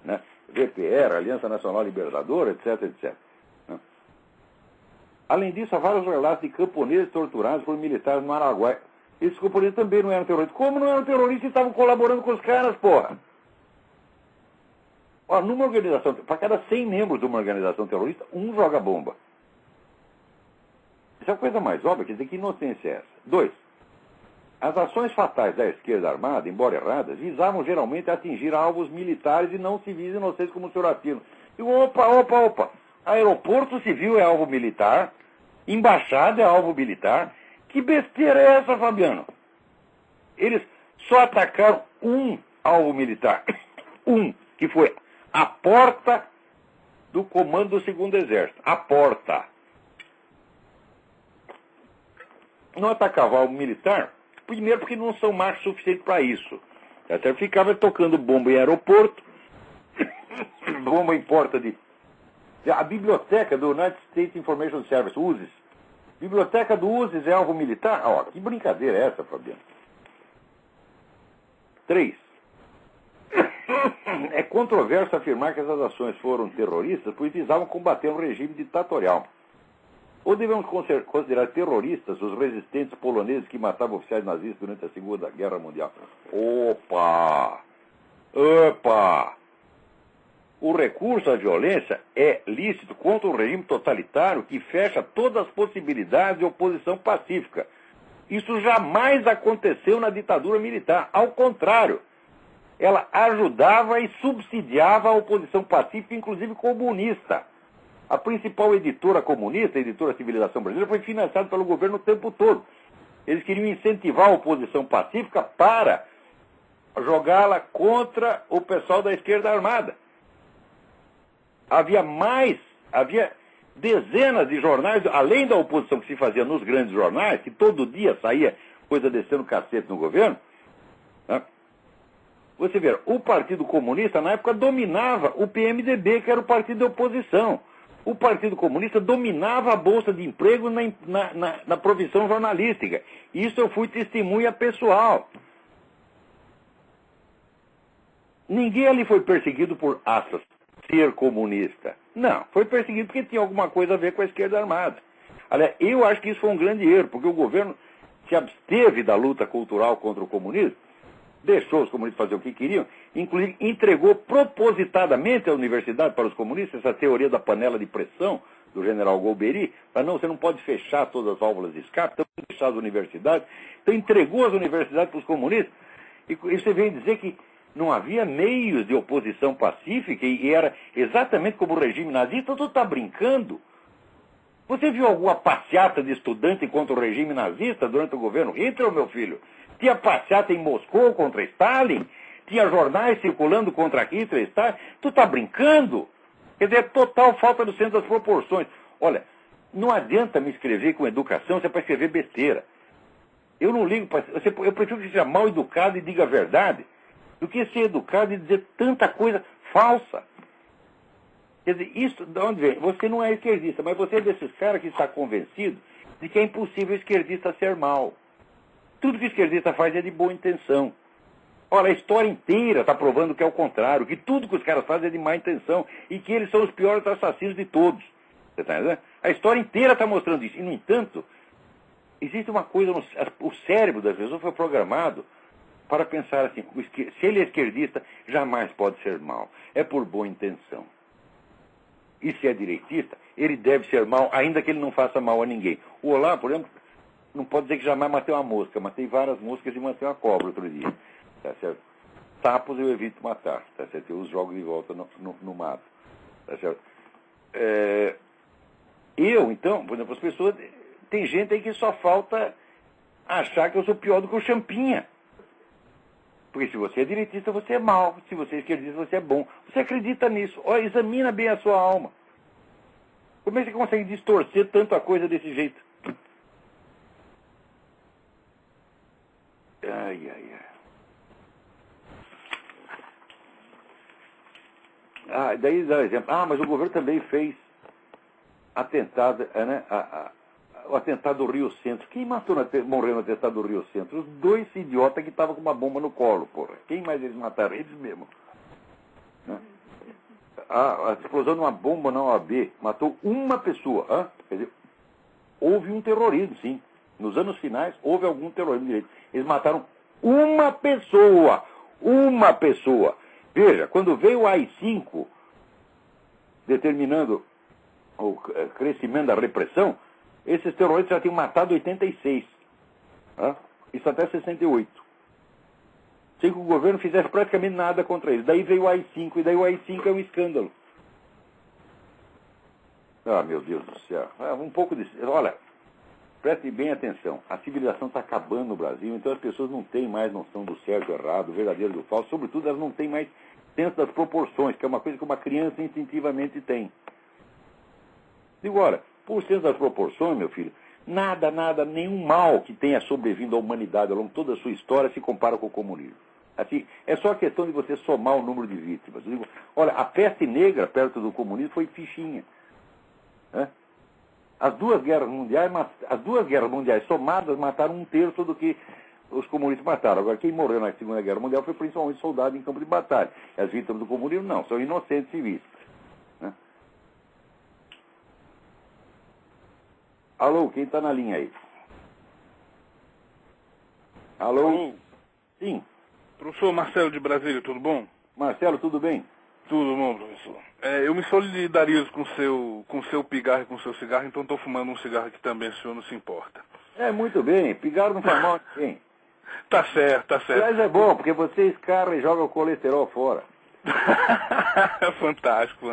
né? VPR, Aliança Nacional Libertadora, etc. Né? Além disso, há vários relatos de camponeses torturados por militares no Araguaia. Esses camponeses também não eram terroristas. Como não eram terroristas e estavam colaborando com os caras, porra? Ó, numa organização, para cada 100 membros de uma organização terrorista, um joga bomba. Isso é a coisa mais óbvia, quer dizer, que inocência é essa? 2. As ações fatais da esquerda armada, embora erradas, visavam geralmente atingir alvos militares e não civis inocentes como o senhor afirma. E opa! Aeroporto civil é alvo militar, embaixada é alvo militar. Que besteira é essa, Fabiano? Eles só atacaram um alvo militar. Que foi a porta do comando do 2º Exército. A porta. Não atacava alvo militar, primeiro porque não são machos suficientes para isso. Até ficava tocando bomba em aeroporto, bomba em porta de... A biblioteca do United States Information Service, USIS. Biblioteca do USIS é alvo militar? Ó, que brincadeira é essa, Fabiano? 3. É controverso afirmar que essas ações foram terroristas, pois visavam combater um regime ditatorial. Ou devemos considerar terroristas os resistentes poloneses que matavam oficiais nazistas durante a Segunda Guerra Mundial? Opa! O recurso à violência é lícito contra um regime totalitário que fecha todas as possibilidades de oposição pacífica. Isso jamais aconteceu na ditadura militar. Ao contrário, ela ajudava e subsidiava a oposição pacífica, inclusive comunista. A principal editora comunista, a editora Civilização Brasileira, foi financiada pelo governo o tempo todo. Eles queriam incentivar a oposição pacífica para jogá-la contra o pessoal da esquerda armada. Havia dezenas de jornais, além da oposição que se fazia nos grandes jornais, que todo dia saía coisa descendo cacete no governo, né? Você vê, o Partido Comunista, na época, dominava o PMDB, que era o partido de oposição. O Partido Comunista dominava a Bolsa de Emprego na profissão jornalística. Isso eu fui testemunha pessoal. Ninguém ali foi perseguido por aspas, ser comunista. Não, foi perseguido porque tinha alguma coisa a ver com a esquerda armada. Aliás, eu acho que isso foi um grande erro, porque o governo se absteve da luta cultural contra o comunismo, deixou os comunistas fazer o que queriam, inclusive entregou propositadamente à universidade para os comunistas essa teoria da panela de pressão do general Golbery, para não, você não pode fechar todas as válvulas de escape, então fechar as universidades, então entregou as universidades para os comunistas, e você vem dizer que não havia meios de oposição pacífica e era exatamente como o regime nazista. Tu está brincando? Você viu alguma passeata de estudante contra o regime nazista durante o governo Hitler, meu filho? Tinha passeata em Moscou contra Stalin? Tinha jornais circulando contra Hitler e Stalin? Tu está brincando? Quer dizer, total falta do senso das proporções. Olha, não adianta me escrever com educação, você é para escrever besteira. Eu não ligo para... Eu prefiro que seja mal educado e diga a verdade, do que ser educado e dizer tanta coisa falsa. Quer dizer, isso, de onde vem? Você não é esquerdista, mas você é desses caras que está convencido de que é impossível o esquerdista ser mal. Tudo que o esquerdista faz é de boa intenção. Olha, a história inteira está provando que é o contrário, que tudo que os caras fazem é de má intenção e que eles são os piores assassinos de todos. Você está entendendo? A história inteira está mostrando isso. E, no entanto, existe uma coisa, o cérebro das pessoas foi programado para pensar assim, se ele é esquerdista, jamais pode ser mal. É por boa intenção. E se é direitista, ele deve ser mal, ainda que ele não faça mal a ninguém. O Olá, por exemplo, não pode dizer que jamais matei uma mosca. Matei várias moscas e matei uma cobra outro dia. Tá certo? Sapos eu evito matar. Tá certo? Eu os jogo de volta no mato. Tá certo? Então, por exemplo, as pessoas... Tem gente aí que só falta achar que eu sou pior do que o Champinha. Porque se você é direitista, você é mau. Se você é esquerdista, você é bom. Você acredita nisso. Olha, examina bem a sua alma. Como é que você consegue distorcer tanto a coisa desse jeito? Ai, ai, ai. Daí dá exemplo. Mas o governo também fez atentado, né? O atentado do Rio Centro. Quem morreu no atentado do Rio Centro? Os dois idiotas que estavam com uma bomba no colo, porra. Quem mais eles mataram? Eles mesmos. Né? A explosão de uma bomba na OAB matou uma pessoa. Quer dizer, houve um terrorismo, sim. Nos anos finais, houve algum terrorismo direito. Eles mataram uma pessoa. Uma pessoa. Veja, quando veio o AI-5, determinando o crescimento da repressão, esses terroristas já tinham matado 86. Isso até 68. Sem que o governo fizesse praticamente nada contra eles. Daí veio o AI-5, e daí o AI-5 é um escândalo. Meu Deus do céu. Um pouco de... Olha, preste bem atenção. A civilização está acabando no Brasil, então as pessoas não têm mais noção do certo e errado, do verdadeiro e do falso. Sobretudo, elas não têm mais senso das proporções, que é uma coisa que uma criança instintivamente tem. Digo, olha, por senso das proporções, meu filho, nada, nenhum mal que tenha sobrevindo à humanidade ao longo de toda a sua história se compara com o comunismo. Assim, é só questão de você somar o número de vítimas. Eu digo, olha, a peste negra perto do comunismo foi fichinha. As duas guerras mundiais somadas mataram 1/3 do que os comunistas mataram. Agora, quem morreu na Segunda Guerra Mundial foi principalmente soldado em campo de batalha. As vítimas do comunismo não, são inocentes civis. Alô, quem está na linha aí? Alô? Sim. Professor Marcelo de Brasília, tudo bom? Marcelo, tudo bem? Tudo bom, professor. Eu me solidarizo com o seu pigarro e com o seu cigarro, então estou fumando um cigarro aqui também, o senhor não se importa. Muito bem. Pigarro não faz mal a ninguém. Tá certo. Aliás, é bom, porque você escarra e joga o colesterol fora. Fantástico.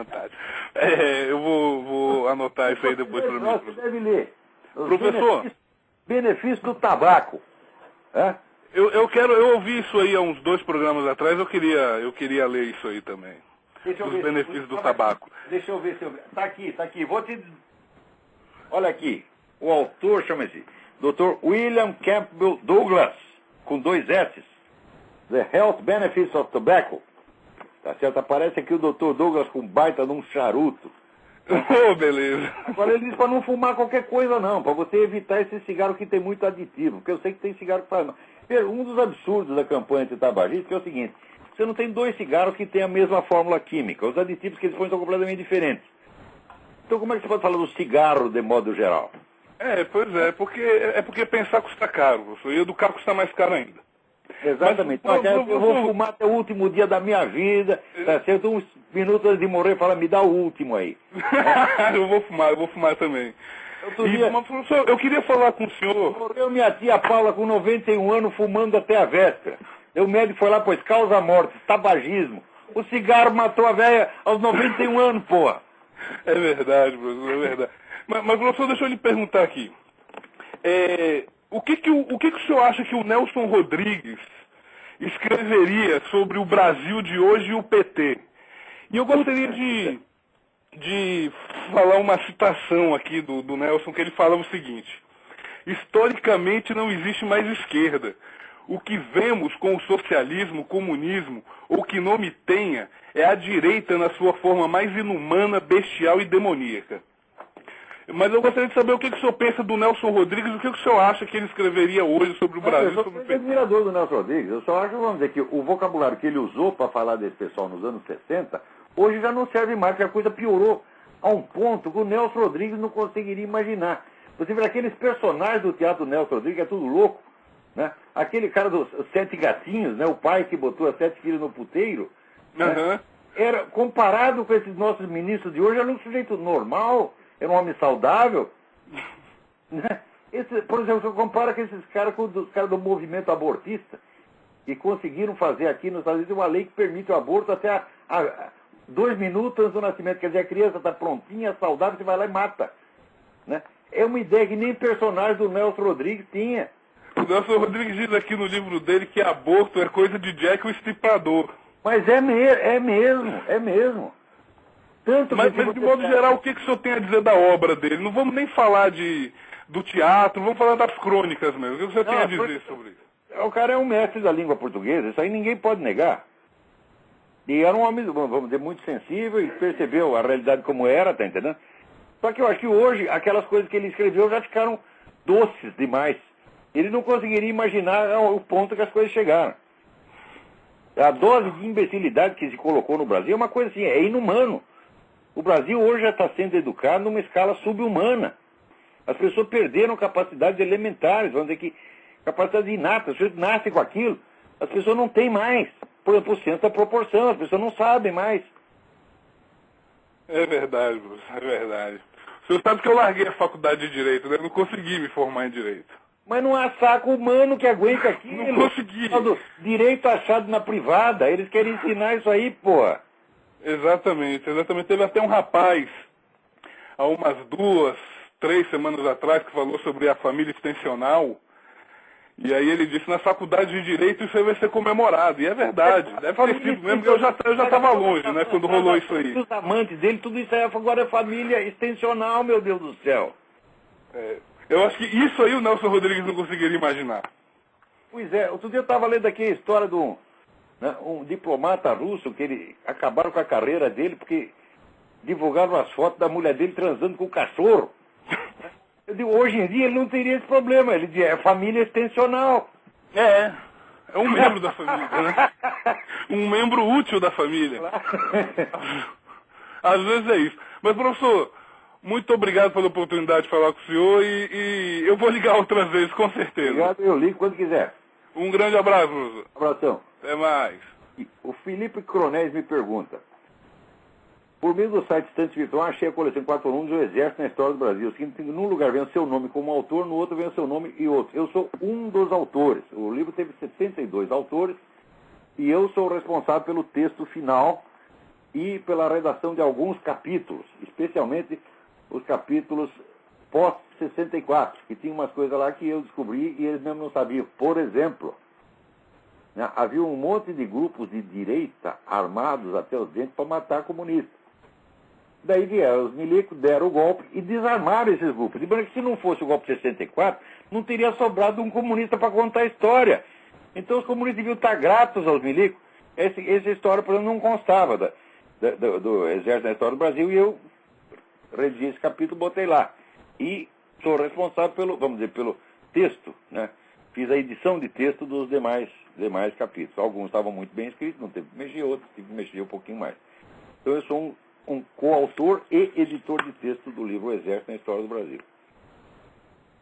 Eu vou anotar isso aí depois para mim. Você deve ler. Professor. Benefício do tabaco. Eu ouvi isso aí há uns 2 programas atrás, eu queria ler isso aí também. Os benefícios do tabaco. Deixa eu ver se eu... Tá aqui. Vou te Olha aqui, o autor chama-se Dr. William Campbell Douglas, com 2 S. The Health Benefits of Tobacco. Tá certo? Aparece aqui o Dr. Douglas com baita de um charuto. Oh, beleza. Agora ele diz para não fumar qualquer coisa não, para você evitar esse cigarro que tem muito aditivo, porque eu sei que tem cigarro que faz mal. Um dos absurdos da campanha anti-tabagista é o seguinte: você não tem 2 cigarros que têm a mesma fórmula química, os aditivos que eles põem são completamente diferentes. Então como é que você pode falar do cigarro de modo geral? Pois é, porque pensar custa caro, professor, e educar custa mais caro ainda. Exatamente. Mas, eu vou fumar até o último dia da minha vida, tá certo? Uns minutos antes de morrer, fala, me dá o último aí. eu vou fumar também. Mas, professor, eu queria falar com o senhor. Morreu minha tia Paula com 91 anos fumando até a véspera. O médico foi lá, pois causa morte, tabagismo. O cigarro matou a velha aos 91 anos, porra. É verdade, professor, é verdade. Mas professor, deixa eu lhe perguntar aqui. O que o senhor acha que o Nelson Rodrigues escreveria sobre o Brasil de hoje e o PT? E eu gostaria de falar uma citação aqui do Nelson, que ele fala o seguinte: historicamente não existe mais esquerda. O que vemos com o socialismo, o comunismo, ou que nome tenha, é a direita na sua forma mais inumana, bestial e demoníaca. Mas eu gostaria de saber o que o senhor pensa do Nelson Rodrigues, o que o senhor acha que ele escreveria hoje sobre o Brasil. Eu sou admirador do Nelson Rodrigues. Eu só acho, vamos dizer, que o vocabulário que ele usou para falar desse pessoal nos anos 60, hoje já não serve mais, porque a coisa piorou a um ponto que o Nelson Rodrigues não conseguiria imaginar. Você vê aqueles personagens do teatro do Nelson Rodrigues, é tudo louco, né? Aquele cara dos 7 gatinhos, né? O pai que botou as 7 filhas no puteiro, né? Era, comparado com esses nossos ministros de hoje, era um sujeito normal, era um homem saudável. Né? Por exemplo, você compara com esses caras com os caras do movimento abortista, que conseguiram fazer aqui nos Estados Unidos uma lei que permite o aborto até 2 minutos antes do nascimento. Quer dizer, a criança está prontinha, saudável, você vai lá e mata. Né? É uma ideia que nem personagem do Nelson Rodrigues tinha. O Nelson Rodrigues diz aqui no livro dele que aborto é coisa de Jack o Estripador. Mas é mesmo. Tanto mas de modo geral, o que o senhor tem a dizer da obra dele? Não vamos nem falar do teatro, vamos falar das crônicas mesmo. O que o senhor tem a dizer sobre isso? O cara é um mestre da língua portuguesa, isso aí ninguém pode negar. E era um homem, vamos dizer, muito sensível e percebeu a realidade como era, tá entendendo? Só que eu acho que hoje, aquelas coisas que ele escreveu já ficaram doces demais. Ele não conseguiria imaginar o ponto que as coisas chegaram. A dose de imbecilidade que se colocou no Brasil é uma coisa assim, é inumano. O Brasil hoje já está sendo educado numa escala subhumana. As pessoas perderam capacidades elementares, vamos dizer que capacidades inatas, as pessoas nascem com aquilo, as pessoas não têm mais. Por exemplo, o senso da proporção, as pessoas não sabem mais. É verdade, Bruce, é verdade. O senhor sabe que eu larguei a faculdade de Direito, né? Eu não consegui me formar em Direito. Mas não há saco humano que aguente aquilo. Não consegui. Direito achado na privada, eles querem ensinar isso aí, porra. Exatamente. Teve até um rapaz, há umas 2, 3 semanas atrás, que falou sobre a família extensional. E aí ele disse, na faculdade de Direito isso aí vai ser comemorado. E é verdade. Deve ter sido mesmo, eu já estava longe, né, quando rolou isso aí. Os amantes dele, tudo isso aí agora é família extensional, meu Deus do céu. Eu acho que isso aí o Nelson Rodrigues não conseguiria imaginar. Pois é, outro dia eu estava lendo aqui a história de um diplomata russo, que ele acabaram com a carreira dele porque divulgaram as fotos da mulher dele transando com o cachorro. Eu digo, hoje em dia ele não teria esse problema, ele dizia, é família extensional. É um membro da família, né? Um membro útil da família. Às vezes é isso. Mas, professor, muito obrigado pela oportunidade de falar com o senhor e eu vou ligar outras vezes, com certeza. Obrigado, eu ligo quando quiser. Um grande abraço, professor. Abração. Até mais. O Felipe Cronés me pergunta, por meio do site Estante Virtual, achei a coleção 4 volumes do Exército na História do Brasil. O seguinte, num lugar vem o seu nome como autor, no outro vem o seu nome e outro. Eu sou um dos autores. O livro teve 72 autores e eu sou o responsável pelo texto final e pela redação de alguns capítulos, especialmente os capítulos pós-64, que tinha umas coisas lá que eu descobri e eles mesmo não sabiam. Por exemplo, né, havia um monte de grupos de direita armados até os dentes para matar comunistas. Daí vieram os milicos, deram o golpe e desarmaram esses grupos. De maneira que se não fosse o golpe de 64, não teria sobrado um comunista para contar a história. Então os comunistas deviam estar gratos aos milicos. Essa história, por exemplo, não constava do Exército na História do Brasil, e eu redigi esse capítulo, botei lá. E sou responsável pelo, vamos dizer, pelo texto, né? Fiz a edição de texto dos demais capítulos. Alguns estavam muito bem escritos, não teve que mexer, outros tive que mexer um pouquinho mais. Então eu sou um coautor e editor de texto do livro O Exército na História do Brasil.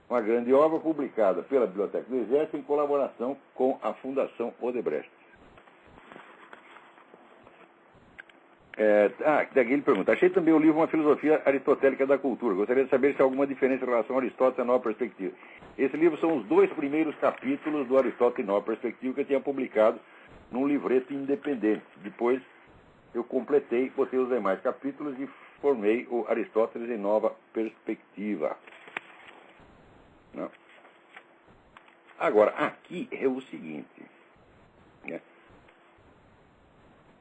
Uma grande obra publicada pela Biblioteca do Exército em colaboração com a Fundação Odebrecht. Daqui ele pergunta: achei também o livro Uma Filosofia Aristotélica da Cultura. Gostaria de saber se há alguma diferença em relação a Aristóteles e a Nova Perspectiva. Esse livro são os 2 primeiros capítulos do Aristóteles e Nova Perspectiva que eu tinha publicado num livreto independente. Depois eu completei, botei os demais capítulos e formei o Aristóteles em Nova Perspectiva. Não. Agora, aqui é o seguinte, né?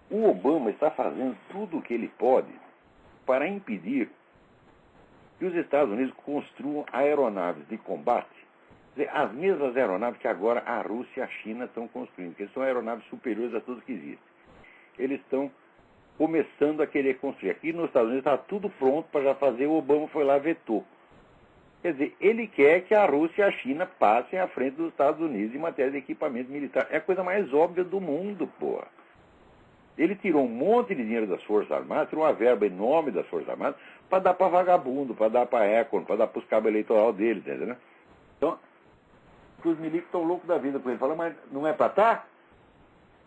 O Obama está fazendo tudo o que ele pode para impedir que os Estados Unidos construam aeronaves de combate, quer dizer, as mesmas aeronaves que agora a Rússia e a China estão construindo, que são aeronaves superiores a tudo que existe. Eles estão começando a querer construir. Aqui nos Estados Unidos está tudo pronto para já fazer, o Obama foi lá e vetou. Quer dizer, ele quer que a Rússia e a China passem à frente dos Estados Unidos em matéria de equipamento militar. É a coisa mais óbvia do mundo, porra. Ele tirou um monte de dinheiro das Forças Armadas, tirou uma verba enorme das Forças Armadas para dar para vagabundo, para dar para Econ, para dar para os cabos eleitorais deles, entendeu? Então, os milicos estão loucos da vida com ele. Falam, mas não é para estar?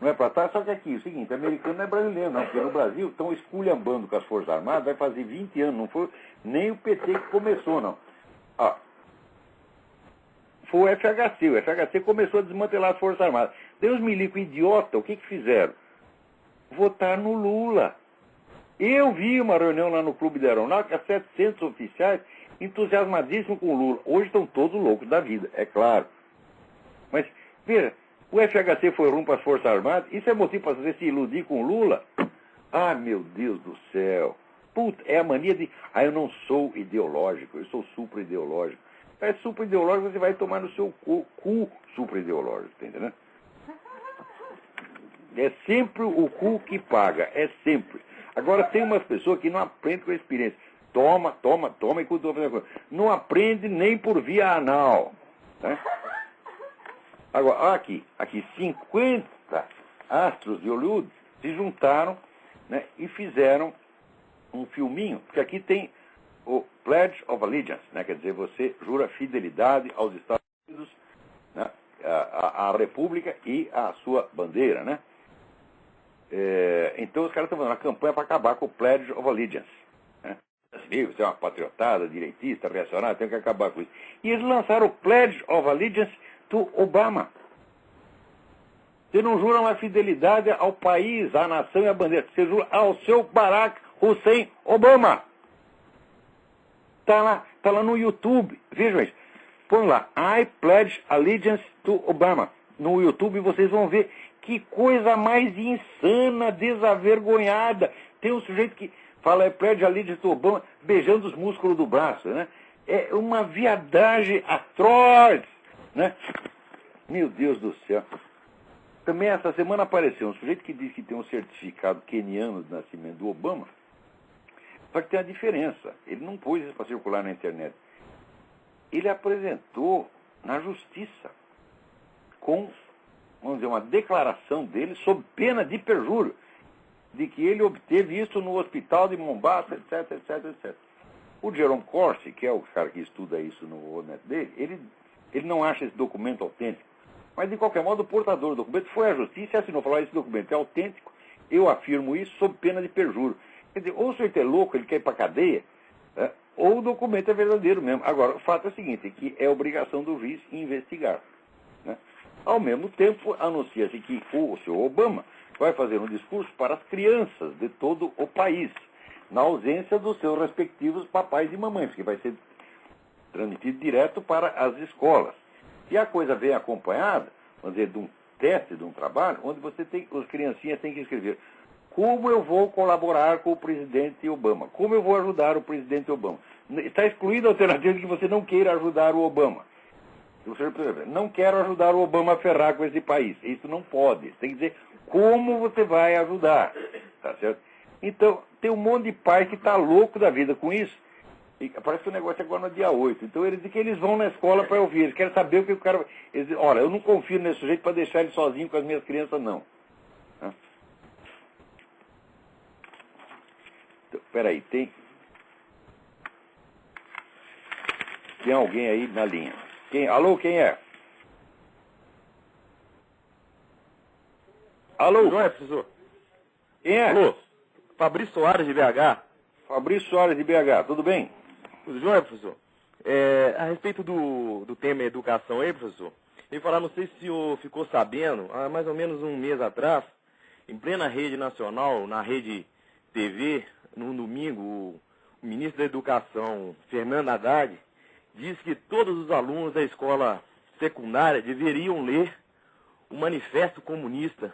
Não é para estar? Só que aqui, o seguinte, americano não é brasileiro, não, porque no Brasil estão esculhambando com as Forças Armadas, vai fazer 20 anos, não foi nem o PT que começou, não. Foi o FHC. O FHC começou a desmantelar as Forças Armadas. Daí os milicos idiotas, o que fizeram? Votar no Lula. Eu vi uma reunião lá no Clube da Aeronáutica, 700 oficiais entusiasmadíssimos com o Lula. Hoje estão todos loucos da vida, é claro. Mas, veja, o FHC foi rumo para as Forças Armadas, isso é motivo para você se iludir com o Lula? Ah, meu Deus do céu. Puta, é a mania de... eu não sou ideológico, eu sou supra-ideológico. É supra-ideológico, você vai tomar no seu cu supra-ideológico, tá entendendo? É sempre o cu que paga, é sempre. Agora, tem umas pessoas que não aprendem com a experiência. Toma, e continua fazendo coisa. Não aprende nem por via anal. Né? Agora, aqui, 50 astros de Hollywood se juntaram, né, e fizeram um filminho, porque aqui tem o Pledge of Allegiance, né, quer dizer, você jura fidelidade aos Estados Unidos, né, à República e à sua bandeira, né? Então os caras estão fazendo uma campanha para acabar com o Pledge of Allegiance. Né? Você é uma patriotada, direitista, reacionária, tem que acabar com isso. E eles lançaram o Pledge of Allegiance to Obama. Você não jura uma fidelidade ao país, à nação e à bandeira. Você jura ao seu Barack Hussein Obama. Tá lá no YouTube. Vejam isso. Põe lá, I pledge allegiance to Obama. No YouTube vocês vão ver que coisa mais insana, desavergonhada. Tem um sujeito que fala, I pledge allegiance to Obama, beijando os músculos do braço, né? É uma viadagem atroz, né? Meu Deus do céu. Também essa semana apareceu um sujeito que diz que tem um certificado queniano de nascimento do Obama. Só que tem uma diferença. Ele não pôs isso para circular na internet. Ele apresentou na justiça com, vamos dizer, uma declaração dele sob pena de perjúrio, de que ele obteve isso no hospital de Mombasa, etc, etc, etc. O Jerome Corsi, que é o cara que estuda isso no net dele, ele não acha esse documento autêntico. Mas, de qualquer modo, o portador do documento foi à justiça e assinou, falou, esse documento é autêntico, eu afirmo isso sob pena de perjúrio. Quer dizer, ou o sujeito é louco, ele quer ir para a cadeia, né, ou o documento é verdadeiro mesmo. Agora, o fato é o seguinte, que é obrigação do juiz investigar. Né? Ao mesmo tempo, anuncia-se que o senhor Obama vai fazer um discurso para as crianças de todo o país, na ausência dos seus respectivos papais e mamães, que vai ser transmitido direto para as escolas. E a coisa vem acompanhada, vamos dizer, de um teste, de um trabalho, onde você tem, os criancinhas têm que escrever como eu vou colaborar com o presidente Obama? Como eu vou ajudar o presidente Obama? Está excluída a alternativa de que você não queira ajudar o Obama. Você não quero ajudar o Obama a ferrar com esse país. Isso não pode. Você tem que dizer como você vai ajudar. Tá certo? Então, tem um monte de pai que está louco da vida com isso. E parece que o negócio é agora no dia 8. Então, eles dizem que eles vão na escola para ouvir. Eles querem saber o que o cara... Eles dizem, olha, eu não confio nesse sujeito para deixar ele sozinho com as minhas crianças, não. Então, peraí, tem alguém aí na linha. Alô, quem é? Alô? Não é, professor? Quem é? Alô? Fabrício Soares, de BH. Fabrício Soares, de BH. Tudo bem? Tudo jóia, professor? A respeito do tema educação aí, professor, eu ia falar, não sei se o senhor ficou sabendo, há mais ou menos um mês atrás, em plena rede nacional, na rede TV, num domingo, o ministro da Educação, Fernando Haddad, disse que todos os alunos da escola secundária deveriam ler o Manifesto Comunista.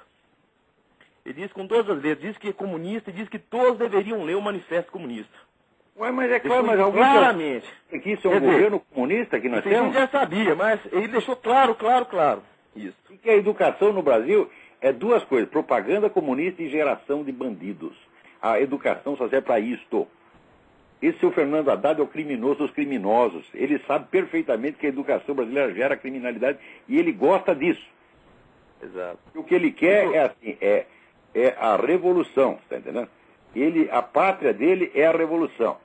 Ele disse com todas as letras, disse que é comunista e disse que todos deveriam ler o Manifesto Comunista. Ué, mas é claro, mas alguém... Claramente. Que isso é um governo comunista que nós A gente temos? já sabia, mas ele deixou claro. Isso. O que é educação no Brasil? É duas coisas, propaganda comunista e geração de bandidos. A educação só serve para isto. Esse seu Fernando Haddad é o criminoso dos criminosos. Ele sabe perfeitamente que a educação brasileira gera criminalidade e ele gosta disso. Exato. O que ele quer é assim, é a revolução, está entendendo? A pátria dele é a revolução,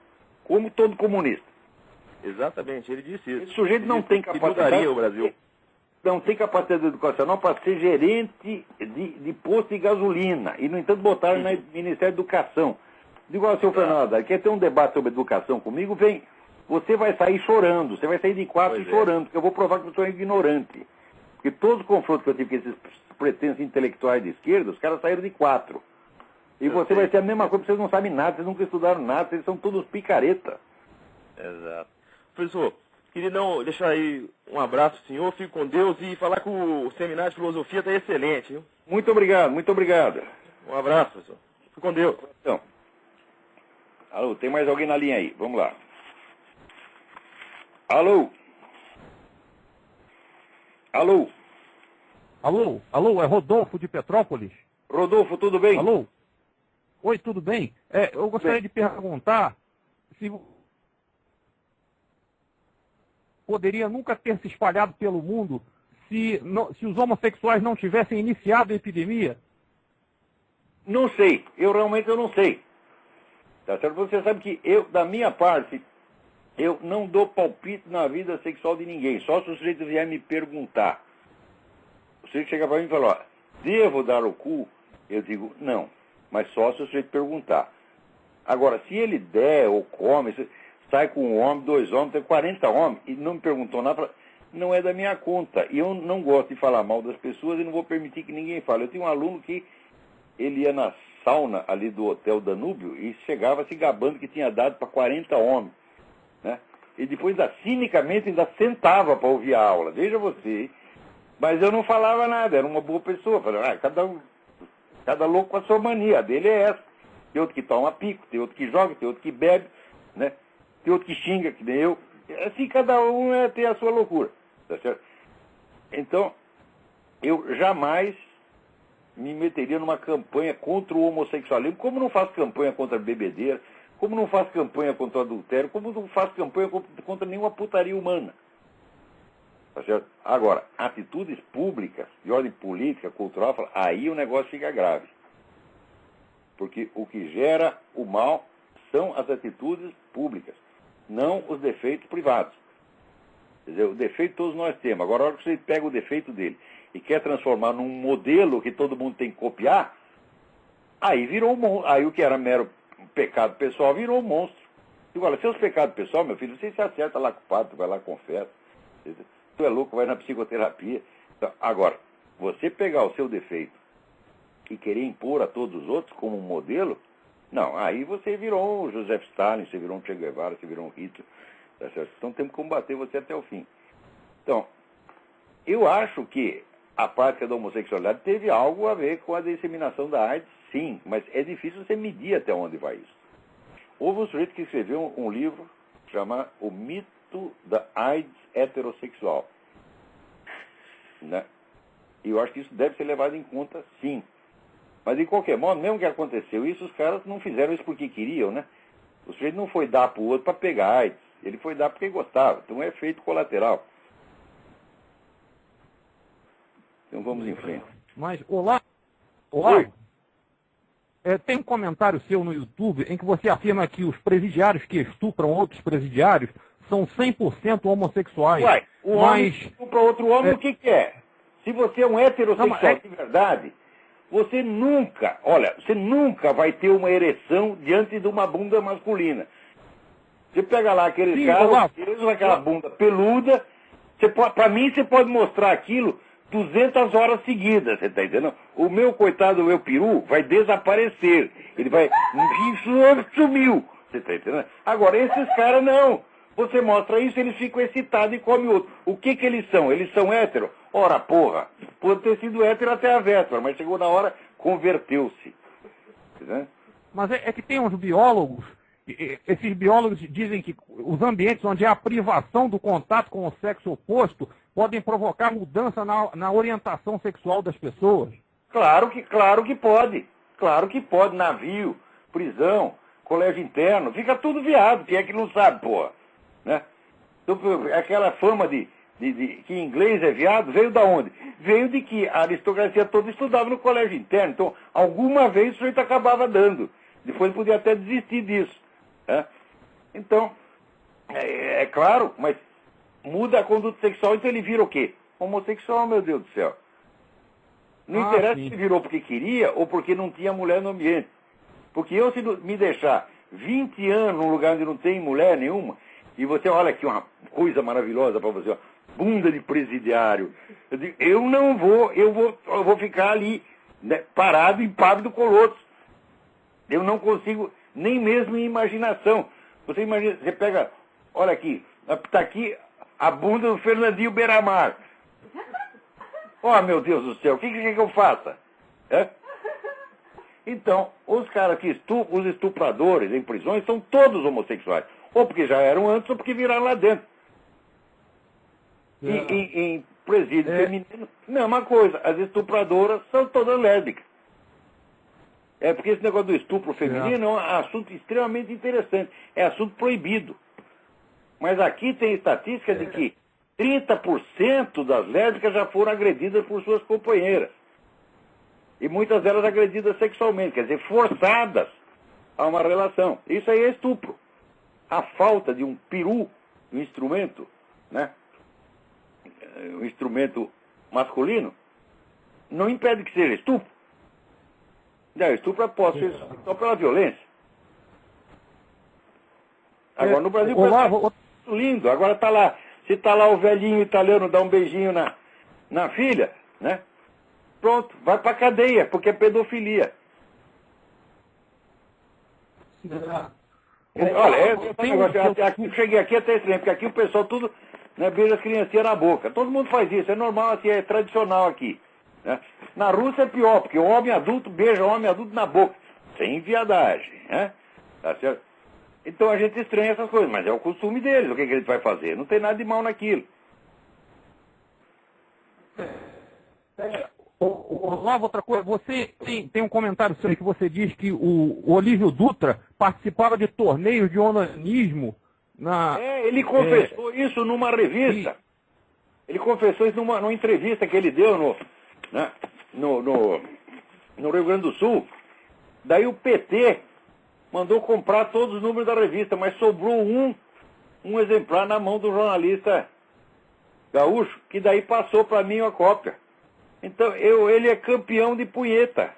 como todo comunista. Exatamente, ele disse isso. Esse sujeito não tem capacidade. O Brasil. Não tem capacidade educacional para ser gerente de posto de gasolina. E, no entanto, botaram no Ministério da Educação. Digo ao seu Fernando Haddad, quer ter um debate sobre educação comigo? Vem. Você vai sair chorando. Você vai sair de quatro chorando, porque eu vou provar que eu sou ignorante. Porque todos os confrontos que eu tive com esses pretensos intelectuais de esquerda, os caras saíram de 4. E você vai ser a mesma coisa, porque vocês não sabem nada, vocês nunca estudaram nada, vocês são todos picareta. Exato. Professor, queria deixar aí um abraço ao senhor, fique com Deus e falar que o seminário de filosofia está excelente, viu? Muito obrigado, muito obrigado. Um abraço, professor. Fique com Deus. Então, alô, tem mais alguém na linha aí? Vamos lá. Alô? Alô? Alô, é Rodolfo de Petrópolis. Rodolfo, tudo bem? Alô? Oi, tudo bem? Eu gostaria de perguntar se poderia nunca ter se espalhado pelo mundo se os homossexuais não tivessem iniciado a epidemia? Não sei, eu não sei. Tá certo? Você sabe que da minha parte, eu não dou palpite na vida sexual de ninguém, só se o sujeito vier me perguntar. O sujeito chega para mim e fala, ó, devo dar o cu? Eu digo, não, mas só se o sujeito perguntar. Agora, se ele der ou come, sai com um homem, 2 homens, tem 40 homens, e não me perguntou nada, não é da minha conta. E eu não gosto de falar mal das pessoas e não vou permitir que ninguém fale. Eu tinha um aluno que ele ia na sauna ali do Hotel Danúbio e chegava se gabando que tinha dado para 40 homens. Né? E depois, cinicamente, ainda sentava para ouvir a aula. Veja você. Mas eu não falava nada, era uma boa pessoa. Falei, cada louco com a sua mania. A dele é essa. Tem outro que toma pico, tem outro que joga, tem outro que bebe, né? Tem outro que xinga, que nem eu. Assim, cada um tem a sua loucura. Tá certo? Então, eu jamais me meteria numa campanha contra o homossexualismo, como não faço campanha contra a bebedeira, como não faço campanha contra o adultério, como não faço campanha contra nenhuma putaria humana. Tá certo? Agora, atitudes públicas, de ordem política, cultural, aí o negócio fica grave. Porque o que gera o mal são as atitudes públicas, não os defeitos privados. Quer dizer, o defeito todos nós temos. Agora, a hora que você pega o defeito dele e quer transformar num modelo que todo mundo tem que copiar, aí virou um monstro. Aí o que era mero pecado pessoal virou um monstro. Digo, olha, seus pecados pessoal, meu filho, você se acerta lá com o padre, tu vai lá com confessa. Tu é louco, vai na psicoterapia. Então, agora, você pegar o seu defeito e querer impor a todos os outros como um modelo, não, aí você virou um Joseph Stalin, você virou um Che Guevara, você virou um Hitler. Tá certo? Então temos que combater você até o fim. Então, eu acho que a prática da homossexualidade teve algo a ver com a disseminação da AIDS, sim, mas é difícil você medir até onde vai isso. Houve um sujeito que escreveu um livro chamado O Mito da AIDS Heterossexual. Né? E eu acho que isso deve ser levado em conta, sim. Mas, de qualquer modo, mesmo que aconteceu isso, os caras não fizeram isso porque queriam, né? O sujeito não foi dar para o outro para pegar AIDS. Ele foi dar porque gostava. Então, é efeito colateral. Então, vamos em frente. Mas, olá. Tem um comentário seu no YouTube em que você afirma que os presidiários que estupram outros presidiários são 100% homossexuais. Uai, um homem estupra outro homem, o que é? Se você é um heterossexual de verdade, você nunca vai ter uma ereção diante de uma bunda masculina. Você pega lá aqueles caras, eles usam aquela bunda peluda, para mim você pode mostrar aquilo 200 horas seguidas, você está entendendo? O meu coitado, o meu peru, vai desaparecer. Ele vai... sumiu, você está entendendo? Agora, esses caras não. Você mostra isso, eles ficam excitados e comem outro. O que eles são? Eles são héteros? Ora, porra, pode ter sido hétero até a véspera, mas chegou na hora, converteu-se. Né? Mas é que tem uns biólogos, esses biólogos dizem que os ambientes onde há a privação do contato com o sexo oposto podem provocar mudança na orientação sexual das pessoas. Claro que pode. Claro que pode. Navio, prisão, colégio interno, fica tudo viado. Quem é que não sabe, porra? Né? Então, aquela fama de que inglês é viado veio da onde? Veio de que a aristocracia toda estudava no colégio interno. Então, alguma vez o sujeito acabava dando. Depois ele podia até desistir disso. Né? Então, é claro, mas muda a conduta sexual, então ele vira o quê? Homossexual, meu Deus do céu. Não interessa se virou porque queria ou porque não tinha mulher no ambiente. Porque eu, se me deixar 20 anos num lugar onde não tem mulher nenhuma, e você olha aqui uma coisa maravilhosa para você, ó, bunda de presidiário. Eu digo, eu vou ficar ali, né, parado, impávido colosso. Eu não consigo, nem mesmo em imaginação. Você imagina, você pega, olha aqui, está aqui a bunda do Fernandinho Beiramar. Oh, meu Deus do céu, o que quer que eu faça? É? Então, os caras que estupram, os estupradores em prisões, são todos homossexuais. Ou porque já eram antes, ou porque viraram lá dentro. Em presídio feminino, mesma coisa. As estupradoras são todas lésbicas. É porque esse negócio do estupro feminino é um assunto extremamente interessante. É assunto proibido. Mas aqui tem estatística de que 30% das lésbicas já foram agredidas por suas companheiras. E muitas delas agredidas sexualmente, quer dizer, forçadas a uma relação. Isso aí é estupro. A falta de um peru, um instrumento, né? Um instrumento masculino, não impede que seja estupro. Não, estupro é posse só pela violência. Agora no Brasil lindo, agora tá lá. Se tá lá o velhinho italiano dá um beijinho na filha, né? Pronto, vai pra cadeia, porque é pedofilia. Olha, eu cheguei aqui até estranho, porque aqui o pessoal tudo, né, beija as criancinhas na boca. Todo mundo faz isso, é normal, assim, é tradicional aqui. Né? Na Rússia é pior, porque o homem adulto beija o homem adulto na boca, sem viadagem. Né? Tá certo? Então a gente estranha essas coisas, mas é o costume deles, o que a gente vai fazer? Não tem nada de mal naquilo. Olavo, outra coisa, você tem um comentário seu aí que você diz que o Olívio Dutra participava de torneios de onanismo na... ele confessou isso numa revista. Ele confessou isso numa entrevista que ele deu no Rio Grande do Sul. Daí o PT mandou comprar todos os números da revista, mas sobrou um exemplar na mão do jornalista gaúcho, que daí passou para mim a cópia. Então, ele é campeão de punheta.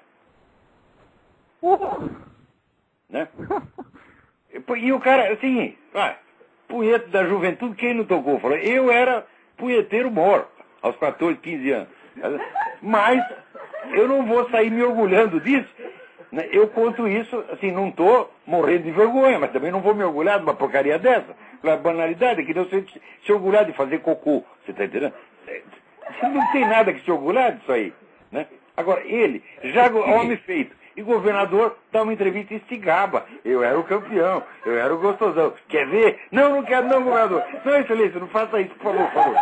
Né? E o cara, assim, punheta da juventude, quem não tocou? Falou, eu era punheteiro mor, aos 14, 15 anos. Mas eu não vou sair me orgulhando disso. Eu conto isso, assim, não estou morrendo de vergonha, mas também não vou me orgulhar de uma porcaria dessa. Uma banalidade, que não se orgulhar de fazer cocô. Você está entendendo? Não tem nada que se orgulhar disso aí, né? Agora, ele, já homem feito, e governador, dá uma entrevista e se gaba. Eu era o campeão, eu era o gostosão. Quer ver? Não, não quero não, governador. Não, excelência, não faça isso, por favor, por favor.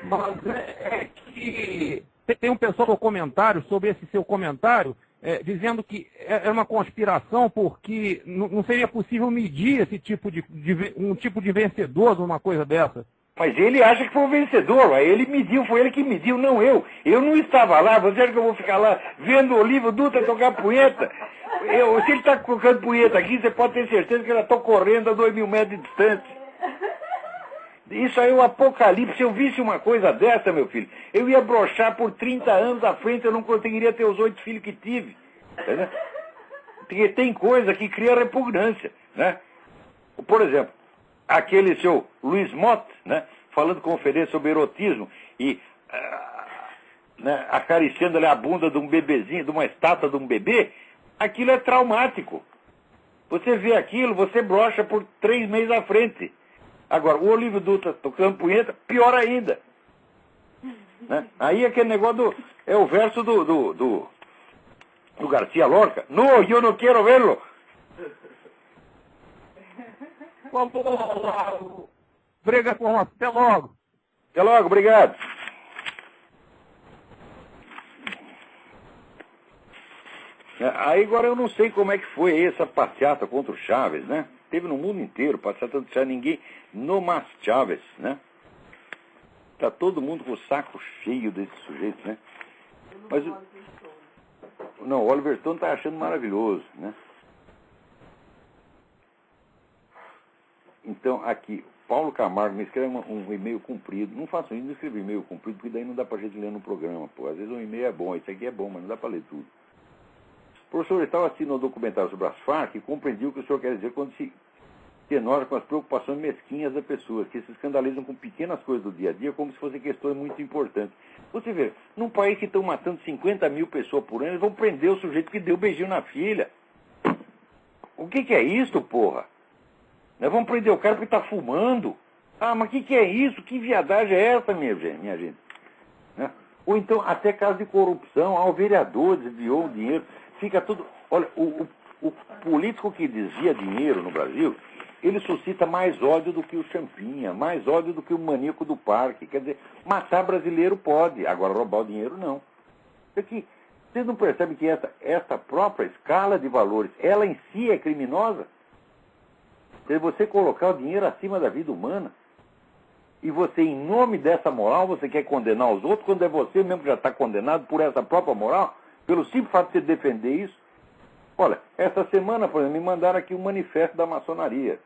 Mas é que tem um pessoal no comentário sobre esse seu comentário, dizendo que é uma conspiração porque não seria possível medir esse tipo um tipo de vencedor de uma coisa dessa. Mas ele acha que foi o vencedor, aí ele mediu, foi ele que mediu, não eu. Eu não estava lá, você acha que eu vou ficar lá vendo o Olívio Dutra tocar punheta? Se ele está tocando punheta aqui, você pode ter certeza que eu já estou correndo a 2.000 metros de distância. Isso aí é um apocalipse. Se eu visse uma coisa dessa, meu filho, eu ia broxar por 30 anos à frente, eu não conseguiria ter os 8 filhos que tive. Entendeu? Porque tem coisa que cria repugnância, né? Por exemplo, aquele seu Luiz Mott, né, falando conferência sobre erotismo e né, acariciando ali a bunda de um bebezinho, de uma estátua de um bebê, aquilo é traumático. Você vê aquilo, você brocha por 3 meses à frente. Agora, o Olívio Dutra tocando punheta, pior ainda. Né? Aí aquele negócio é o verso do Garcia Lorca. No, eu não quero verlo. Briga com nós. Até logo. Até logo, obrigado. Aí agora eu não sei como é que foi essa passeata contra o Chaves, né? Teve no mundo inteiro, passeata do Chaves, ninguém... No Mas Chaves, né? Tá todo mundo com o saco cheio desse sujeito, né? Mas não, o Oliver Stone tá achando maravilhoso, né? Então, aqui, Paulo Camargo me escreve um e-mail comprido. Não façam isso, não escrever e-mail comprido, porque daí não dá pra gente ler no programa, pô. Às vezes um e-mail é bom, esse aqui é bom, mas não dá pra ler tudo. O professor estava assistindo um documentário sobre as Farc e compreendi o que o senhor quer dizer quando se tenora com as preocupações mesquinhas da pessoa, que se escandalizam com pequenas coisas do dia a dia como se fossem questões muito importantes. Você vê, num país que estão matando 50 mil pessoas por ano, eles vão prender o sujeito que deu beijinho na filha. O que é isso, porra? Nós vamos prender o cara porque está fumando. Ah, mas o que é isso? Que viadagem é essa, minha gente? Né? Ou então, até caso de corrupção, o vereador desviou o dinheiro, fica tudo... Olha, o político que desvia dinheiro no Brasil, ele suscita mais ódio do que o Champinha, mais ódio do que o maníaco do parque. Quer dizer, matar brasileiro pode, agora roubar o dinheiro não. É que vocês não percebem que essa própria escala de valores, ela em si é criminosa? Se você colocar o dinheiro acima da vida humana, e você, em nome dessa moral, você quer condenar os outros, quando é você mesmo que já está condenado por essa própria moral, pelo simples fato de você defender isso. Olha, essa semana, por exemplo, me mandaram aqui um manifesto da maçonaria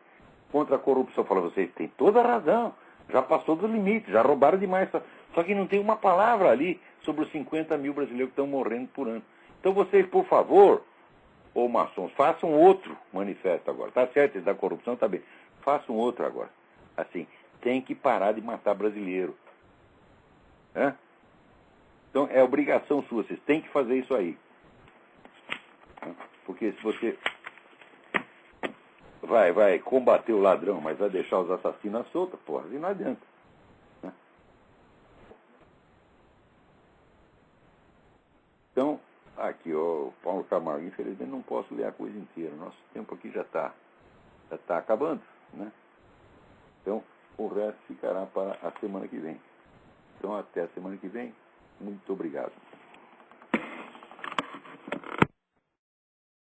contra a corrupção. Falaram, vocês têm toda a razão, já passou dos limites, já roubaram demais. Só que não tem uma palavra ali sobre os 50 mil brasileiros que estão morrendo por ano. Então vocês, por favor, ô maçons, façam outro manifesto agora. Tá certo, da corrupção, tá bem. Façam outro agora. Assim, tem que parar de matar brasileiro. Então é obrigação sua, vocês têm que fazer isso aí. Porque se você vai combater o ladrão, mas vai deixar os assassinos soltos, porra, assim não adianta. Então, aqui, ó, Paulo Camargo, infelizmente não posso ler a coisa inteira. Nosso tempo aqui já está acabando, né? Então, o resto ficará para a semana que vem. Então, até a semana que vem. Muito obrigado.